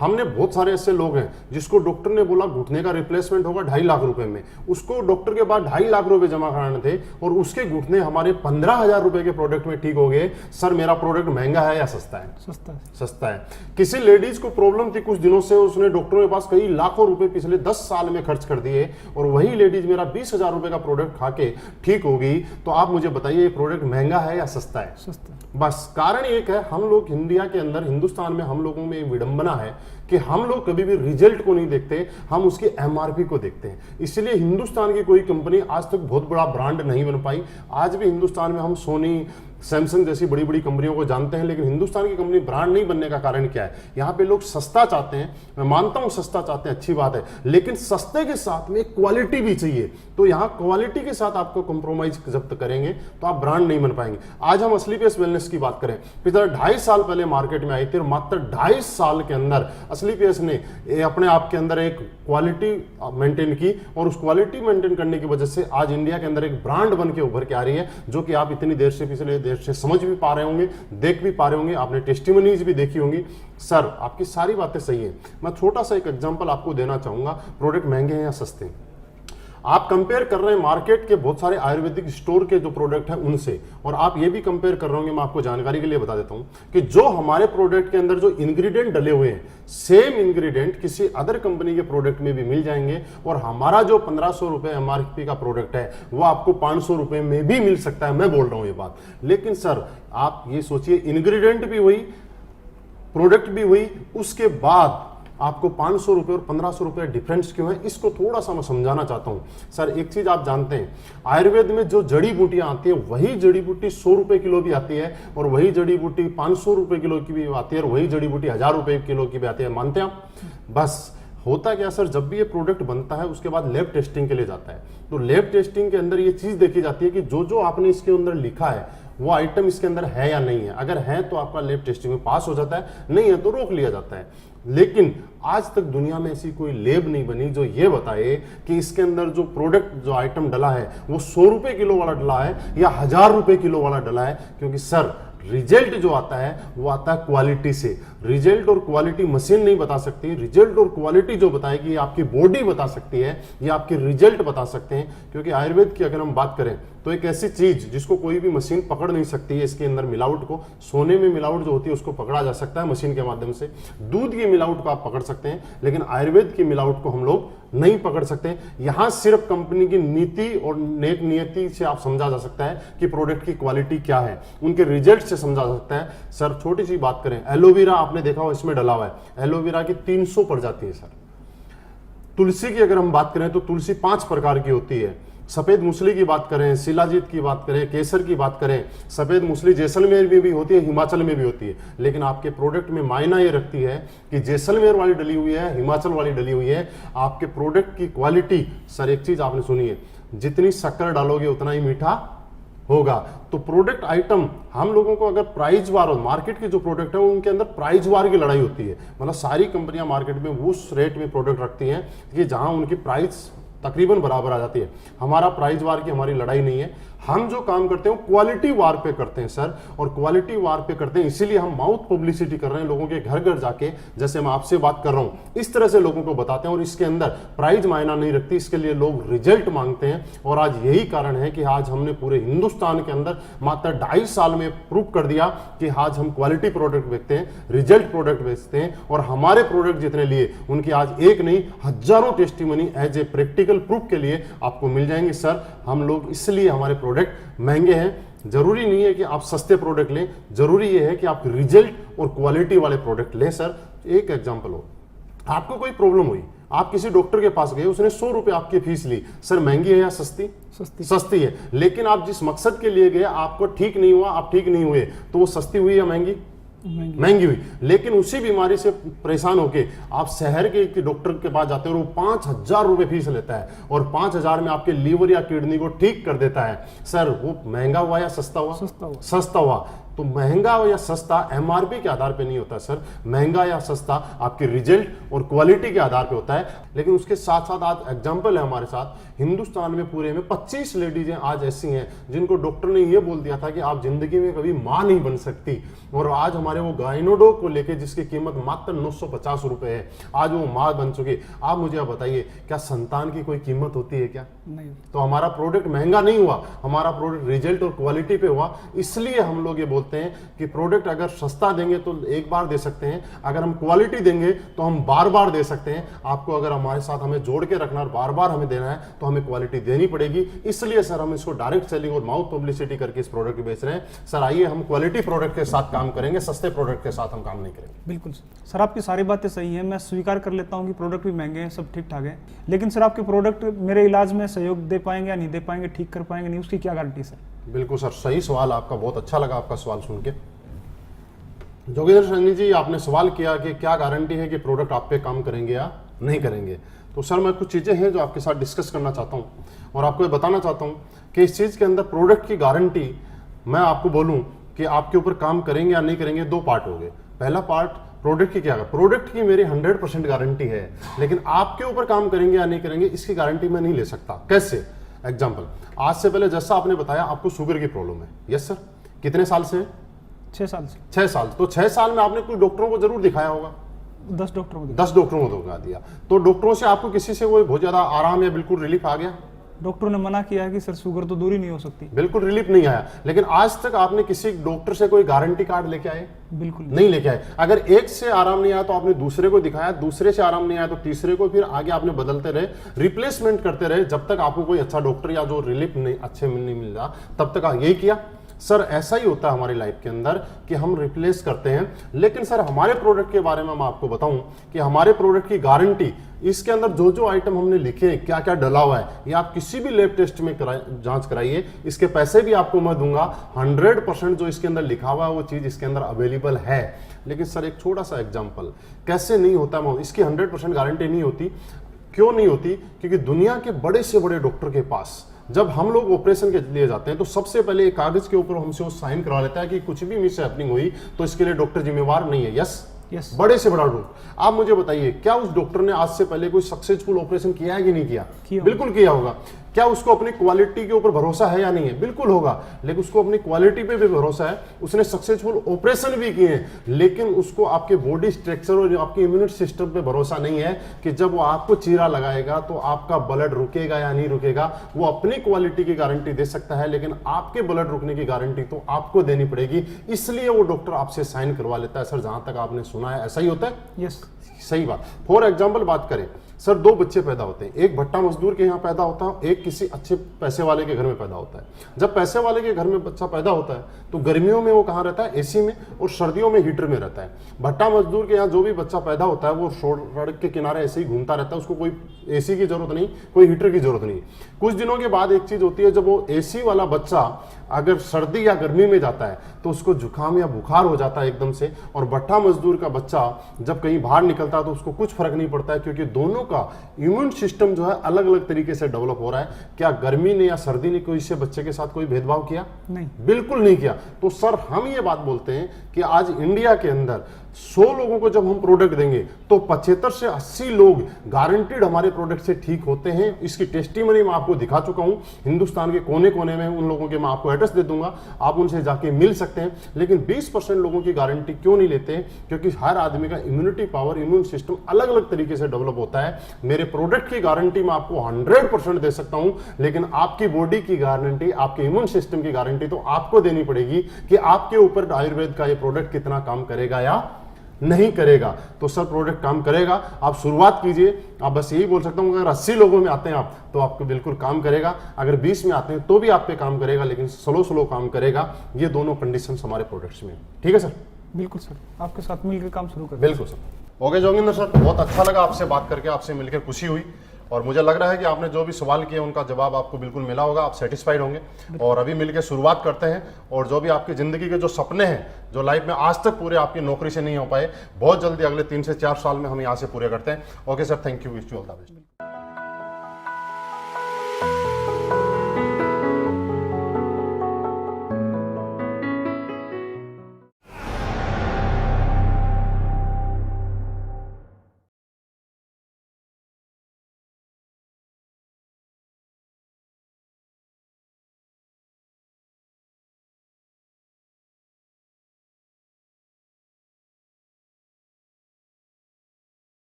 A: हमने बहुत सारे ऐसे लोग हैं जिसको डॉक्टर ने बोला घुटने का रिप्लेसमेंट होगा 2.5 लाख रुपए में, उसको डॉक्टर के बाद 2.5 लाख रुपए जमा कराने थे और उसके घुटने हमारे 15,000 रुपए के प्रोडक्ट में ठीक हो गए। सर मेरा प्रोडक्ट महंगा है या सस्ता है?
B: सस्ता है।
A: सस्ता है। किसी लेडीज को प्रॉब्लम थी कुछ दिनों से, उसने डॉक्टरों के पास कई लाखों रुपए पिछले 10 साल में खर्च कर दिए और वही लेडीज मेरा 20,000 रुपए का प्रोडक्ट खा के ठीक हो गई। तो आप मुझे बताइए ये प्रोडक्ट महंगा है या सस्ता है?
B: सस्ता।
A: बस कारण एक है, हम लोग इंडिया के अंदर, हिंदुस्तान में हम लोगों में विडंबना है कि हम लोग कभी भी रिजल्ट को नहीं देखते, हम उसकी एमआरपी को देखते हैं। इसलिए हिंदुस्तान की कोई कंपनी आज तक बहुत बड़ा ब्रांड नहीं बन पाई। आज भी हिंदुस्तान में हम सोनी, सैमसंग जैसी बड़ी बड़ी कंपनियों को जानते हैं, लेकिन हिंदुस्तान की कंपनी ब्रांड नहीं बनने का कारण क्या है? यहाँ पे लोग सस्ता चाहते हैं। मैं मानता हूँ सस्ता चाहते हैं, अच्छी बात है, लेकिन सस्ते के साथ में क्वालिटी भी चाहिए। तो यहाँ क्वालिटी के साथ आपको कॉम्प्रोमाइज जब तक करेंगे तो आप ब्रांड नहीं बन पाएंगे। आज हम असलीपेस वेलनेस की बात करें, पिछले 2.5 साल पहले मार्केट में आई थी और मात्र 2.5 साल के अंदर असलीपेस ने अपने आप के अंदर एक क्वालिटी मेंटेन की और उस क्वालिटी मेंटेन करने की वजह से आज इंडिया के अंदर एक ब्रांड बन के उभर के आ रही है, जो कि आप इतनी देर से, पिछले देर से समझ भी पा रहे होंगे, देख भी पा रहे होंगे, आपने टेस्टिमोनीज भी देखी होंगी। सर आपकी सारी बातें सही है। मैं छोटा सा एक एग्जांपल आपको देना चाहूंगा, प्रोडक्ट महंगे हैं या सस्ते हैं। आप कंपेयर कर रहे हैं मार्केट के बहुत सारे आयुर्वेदिक स्टोर के जो प्रोडक्ट है उनसे, और आप ये भी कंपेयर कर रहे होंगे, मैं आपको जानकारी के लिए बता देता हूं कि जो हमारे प्रोडक्ट के अंदर जो इंग्रेडिएंट डले हुए हैं, सेम इंग्रेडिएंट किसी अदर कंपनी के प्रोडक्ट में भी मिल जाएंगे और हमारा जो 1500 रुपए एमआरपी का प्रोडक्ट है वो आपको 500 रुपए में भी मिल सकता है। मैं बोल रहा हूं ये बात, लेकिन सर आप ये सोचिए, इंग्रेडिएंट भी वही, प्रोडक्ट भी वही, उसके बाद आपको 500 रुपये और 1500 रुपये डिफरेंस क्यों है, इसको थोड़ा सा मैं समझाना चाहता हूँ। सर एक चीज़ आप जानते हैं, आयुर्वेद में जो जड़ी बूटियाँ आती है वही जड़ी बूटी 100 रुपये किलो भी आती है, और वही जड़ी बूटी 500 रुपये किलो की भी आती है, और वही जड़ी बूटी 1000 रुपये किलो की भी आती है। मानते हैं आप? बस होता क्या सर, जब भी ये प्रोडक्ट बनता है उसके बाद लैब टेस्टिंग के लिए जाता है, तो लैब टेस्टिंग के अंदर ये चीज़ देखी जाती है कि जो जो आपने इसके अंदर लिखा है वो आइटम इसके अंदर है या नहीं है। अगर है तो आपका लैब टेस्टिंग में पास हो जाता है, नहीं है तो रोक लिया जाता है। लेकिन आज तक दुनिया में ऐसी कोई लैब नहीं बनी जो ये बताए कि इसके अंदर जो प्रोडक्ट जो आइटम डला है वो 100 रुपये किलो वाला डला है या 1000 रुपये किलो वाला डला है। क्योंकि सर रिजल्ट जो आता है वो आता है क्वालिटी से। रिजल्ट और क्वालिटी मशीन नहीं बता सकती, रिजल्ट और क्वालिटी जो बताएगी आपकी बॉडी बता सकती है, या आपके रिजल्ट बता सकते हैं। क्योंकि आयुर्वेद की अगर हम बात करें तो एक ऐसी चीज जिसको कोई भी मशीन पकड़ नहीं सकती है, इसके अंदर मिलावट को, सोने में मिलावट जो होती है उसको पकड़ा जा सकता है मशीन के माध्यम से, दूध की मिलावट को आप पकड़ सकते हैं, लेकिन आयुर्वेद की मिलावट को हम लोग नहीं पकड़ सकते। यहां सिर्फ कंपनी की नीति और नेक नियति से आप समझा जा सकता है कि प्रोडक्ट की क्वालिटी क्या है, उनके रिजल्ट से समझा जा सकता है। सर छोटी सी बात करें, एलोवेरा आपने देखा हो इसमें डला हुआ है, एलोवेरा की 300 प्रजाति है सर। तुलसी की अगर हम बात करें तो तुलसी 5 प्रकार की होती है। सफेद मूसली की बात करें, शिलाजीत की बात करें, केसर की बात करें, सफेद मूसली जैसलमेर में भी होती है, हिमाचल में भी होती है। लेकिन आपके प्रोडक्ट में मायना ये रखती है कि जैसलमेर वाली डली हुई है, हिमाचल वाली डली हुई है। आपके प्रोडक्ट की क्वालिटी, सर एक चीज आपने सुनी है, जितनी शक्कर डालोगे उतना ही मीठा होगा। तो प्रोडक्ट आइटम हम लोगों को अगर प्राइस वार, और मार्केट के जो प्रोडक्ट है उनके अंदर प्राइस वार की लड़ाई होती है। मतलब सारी कंपनियां मार्केट में उस रेट में प्रोडक्ट रखती हैं कि जहां उनकी प्राइस तकरीबन बराबर आ जाती है। हमारा प्राइस वार की हमारी लड़ाई नहीं है, हम जो काम करते हैं क्वालिटी वार पे करते हैं सर, और क्वालिटी वार पे करते हैं इसीलिए हम माउथ पब्लिसिटी कर रहे हैं, लोगों के घर घर जाके, जैसे मैं आपसे बात कर रहा हूं इस तरह से लोगों को बताते हैं। और इसके अंदर प्राइस मायना नहीं रखती, इसके लिए लोग रिजल्ट मांगते हैं। और आज यही कारण है कि आज हमने पूरे हिंदुस्तान के अंदर मात्र 2.5 साल में प्रूव कर दिया कि आज हम क्वालिटी प्रोडक्ट बेचते हैं, रिजल्ट प्रोडक्ट बेचते हैं। और हमारे प्रोडक्ट जितने लिए उनकी आज एक नहीं हजारों testimony as a practical proof के लिए आपको मिल जाएंगे। सर हम लोग इसलिए हमारे प्रोडक्ट महंगे हैं, जरूरी नहीं है कि आप सस्ते प्रोडक्ट लें, जरूरी यह है कि आप रिजल्ट और क्वालिटी वाले प्रोडक्ट लें। सर एक एग्जांपल हो, आपको कोई प्रॉब्लम हुई, आप किसी डॉक्टर के पास गए, उसने 100 रुपए आपकी फीस ली, सर महंगी है या सस्ती? सस्ती है। लेकिन आप जिस मकसद के लिए गए आपको ठीक नहीं हुआ, आप ठीक नहीं हुए, तो वो सस्ती हुई या महंगी? महंगी हुई। लेकिन उसी बीमारी से परेशान होके आप शहर के डॉक्टर के पास जाते हो और वो 5000 रुपए फीस लेता है, और 5000 में आपके लीवर या किडनी को ठीक कर देता है। सर वो महंगा हुआ या सस्ता हुआ? सस्ता हुआ। तो महंगा या सस्ता एमआरपी के आधार पे नहीं होता सर, महंगा या सस्ता आपके रिजल्ट और क्वालिटी के आधार पे होता है। लेकिन उसके साथ साथ आज एग्जांपल है हमारे साथ, हिंदुस्तान में पूरे में 25 लेडीजें आज ऐसी हैं जिनको डॉक्टर ने ये बोल दिया था कि आप जिंदगी में कभी मां नहीं बन सकती, और आज हमारे वो गायनोडोक को लेके जिसकी कीमत मात्र 950 रुपए है, आज वो मां बन चुकी। आप मुझे बताइए, क्या संतान की कोई कीमत होती है क्या? नहीं। तो हमारा प्रोडक्ट महंगा नहीं हुआ, हमारा प्रोडक्ट रिजल्ट और क्वालिटी पे हुआ। इसलिए हम लोग ये बोलते हैं कि प्रोडक्ट अगर सस्ता देंगे तो एक बार दे सकते हैं, अगर हम क्वालिटी देंगे तो हम बार बार दे सकते हैं। आपको अगर हमारे साथ हमें जोड़ के रखना और बार बार हमें देना है तो हमें क्वालिटी देनी पड़ेगी। इसलिए सर हम इसको डायरेक्ट सेलिंग और माउथ पब्लिसिटी करके इस प्रोडक्ट बेच रहे हैं। सर आइए हम क्वालिटी प्रोडक्ट के साथ काम करेंगे, सस्ते प्रोडक्ट के साथ हम काम नहीं करेंगे।
B: बिल्कुल सर, आपकी सारी बातें सही हैं, मैं स्वीकार कर लेता हूं कि प्रोडक्ट भी महंगे हैं, सब ठीक ठाक है। लेकिन सर आपके प्रोडक्ट मेरे इलाज में सहयोग दे पाएंगे या नहीं दे पाएंगे, ठीक कर पाएंगे नहीं, उसकी क्या गारंटी सर?
A: बिल्कुल सर, सही सवाल आपका, बहुत अच्छा लगा आपका सवाल सुन के। जोगेंद्र सैनी जी, आपने सवाल किया कि क्या गारंटी है कि प्रोडक्ट आप पे काम करेंगे या नहीं करेंगे। तो सर मैं कुछ चीज़ें हैं जो आपके साथ डिस्कस करना चाहता हूँ और आपको ये बताना चाहता हूँ कि इस चीज़ के अंदर प्रोडक्ट की गारंटी, मैं आपको बोलूँ कि आपके ऊपर काम करेंगे या नहीं करेंगे, 2 पार्ट हो गए। पहला पार्ट प्रोडक्ट की क्या है, प्रोडक्ट की मेरी 100% गारंटी है, लेकिन आपके ऊपर काम करेंगे या नहीं करेंगे इसकी गारंटी मैं नहीं ले सकता। कैसे? एग्जाम्पल, आज से पहले जैसा आपने बताया आपको शुगर की प्रॉब्लम है, यस सर, कितने साल से?
B: 6 साल से।
A: 6 साल। तो 6 साल में आपने कुछ डॉक्टरों को जरूर दिखाया होगा,
B: 10 डॉक्टरों को
A: 10 डॉक्टरों को दिखा दिया। तो डॉक्टरों से आपको किसी से वो बहुत ज्यादा आराम या बिल्कुल रिलीफ आ गया?
B: डॉक्टर ने मना किया है कि सर शुगर तो दूर ही नहीं हो सकती।
A: बिल्कुल रिलीफ नहीं आया। लेकिन आज तक आपने किसी डॉक्टर से कोई गारंटी कार्ड लेके आए?
B: बिल्कुल
A: नहीं लेके आए। अगर एक से आराम नहीं आया तो आपने दूसरे को दिखाया, दूसरे से आराम नहीं आया तो तीसरे को, फिर आगे आपने बदलते रहे, रिप्लेसमेंट करते रहे, जब तक आपको कोई अच्छा डॉक्टर या जो रिलीफ नहीं अच्छे नहीं मिल रहा तब तक यही किया। सर ऐसा ही होता है हमारी लाइफ के अंदर कि हम रिप्लेस करते हैं। लेकिन सर हमारे प्रोडक्ट के बारे में मैं आपको बताऊं कि हमारे प्रोडक्ट की गारंटी, इसके अंदर जो जो आइटम हमने लिखे हैं, क्या क्या डला हुआ है, ये आप किसी भी लैब टेस्ट में जांच कराइए, इसके पैसे भी आपको मैं दूंगा। 100% जो इसके अंदर लिखा हुआ है वो चीज इसके अंदर अवेलेबल है। लेकिन सर एक छोटा सा एग्जांपल, कैसे नहीं होता, इसकी 100% गारंटी नहीं होती। क्यों नहीं होती? क्योंकि दुनिया के बड़े से बड़े डॉक्टर के पास जब हम लोग ऑपरेशन के लिए जाते हैं तो सबसे पहले एक कागज के ऊपर हमसे वो साइन करवा लेता है कि कुछ भी मिस हैपनिंग हुई तो इसके लिए डॉक्टर जिम्मेवार नहीं है। यस, बड़े से बड़ा डॉक्टर। आप मुझे बताइए, क्या उस डॉक्टर ने आज से पहले कोई सक्सेसफुल ऑपरेशन किया है कि नहीं किया? बिल्कुल किया होगा। क्या उसको अपनी क्वालिटी के ऊपर भरोसा है या नहीं है? बिल्कुल होगा। लेकिन उसको अपनी क्वालिटी पे भी भरोसा है, उसने सक्सेसफुल ऑपरेशन भी किए हैं, लेकिन उसको आपके बॉडी स्ट्रक्चर और आपके इम्यूनिटी सिस्टम पे भरोसा नहीं है कि जब वो आपको चीरा लगाएगा तो आपका ब्लड रुकेगा या नहीं रुकेगा। वो अपनी क्वालिटी की गारंटी दे सकता है, लेकिन आपके ब्लड रुकने की गारंटी तो आपको देनी पड़ेगी। इसलिए वो डॉक्टर आपसे साइन करवा लेता है। सर जहां तक आपने सुना है ऐसा ही होता है?
B: यस,
A: सही बात। फॉर एग्जाम्पल बात करें, सर 2 बच्चे पैदा होते हैं, एक भट्टा मजदूर के यहाँ पैदा होता है, एक किसी अच्छे पैसे वाले के घर में पैदा होता है। जब पैसे वाले के घर में बच्चा पैदा होता है तो गर्मियों में वो कहाँ रहता है? एसी में, और सर्दियों में हीटर में रहता है। भट्टा मजदूर के यहाँ जो भी बच्चा पैदा होता है वो सड़क के किनारे ऐसे ही घूमता रहता है, उसको कोई एसी की जरूरत नहीं, कोई हीटर की जरूरत नहीं। कुछ दिनों के बाद एक चीज होती है, जब वो एसी वाला बच्चा अगर सर्दी या गर्मी में जाता है तो उसको जुकाम या बुखार हो जाता है एकदम से, और भट्टा मजदूर का बच्चा जब कहीं बाहर निकलता है तो उसको कुछ फर्क नहीं पड़ता है, क्योंकि दोनों का इम्यून सिस्टम जो है अलग अलग तरीके से डेवलप हो रहा है। क्या गर्मी ने या सर्दी ने कोई से बच्चे के साथ कोई भेदभाव किया?
B: नहीं,
A: बिल्कुल नहीं किया। तो सर हम ये बात बोलते हैं कि आज इंडिया के अंदर 100 लोगों को जब हम प्रोडक्ट देंगे तो 75 से 80 लोग गारंटीड हमारे प्रोडक्ट से ठीक होते हैं। इसकी टेस्टिमनी मैं आपको दिखा चुका हूं, हिंदुस्तान के कोने कोने में उन लोगों के मैं आपको एड्रेस दे दूंगा, आप उनसे जाके मिल सकते हैं। लेकिन 20% लोगों की गारंटी क्यों नहीं लेते? क्योंकि हर आदमी का इम्यूनिटी पावर, इम्यून सिस्टम अलग अलग तरीके से डेवलप होता है। मेरे प्रोडक्ट की गारंटी मैं आपको 100% दे सकता हूं, लेकिन आपकी बॉडी की गारंटी, आपके इम्यून सिस्टम की गारंटी तो आपको देनी पड़ेगी कि आपके ऊपर आयुर्वेद का ये प्रोडक्ट कितना काम करेगा या नहीं करेगा। तो सर प्रोडक्ट काम करेगा, आप शुरुआत कीजिए। आप बस यही बोल सकता हूं, अगर 80 लोगों में आते हैं आप तो आपको बिल्कुल काम करेगा, अगर 20 में आते हैं तो भी आप पे काम करेगा, लेकिन स्लो काम करेगा। ये दोनों कंडीशन हमारे प्रोडक्ट्स में। ठीक है सर?
B: बिल्कुल सर, आपके साथ मिलकर काम शुरू कर।
A: बिल्कुल सर। ओके जोगिंदर सर, बहुत अच्छा लगा आपसे बात करके, आपसे मिलकर खुशी हुई, और मुझे लग रहा है कि आपने जो भी सवाल किए उनका जवाब आपको बिल्कुल मिला होगा, आप सेटिस्फाइड होंगे। और अभी मिलकर शुरुआत करते हैं, और जो भी आपकी ज़िंदगी के जो सपने हैं, जो लाइफ में आज तक पूरे आपकी नौकरी से नहीं हो पाए, बहुत जल्दी अगले 3 से 4 साल में हम यहाँ से पूरे करते हैं। Okay sir, thank you, wish you all the best.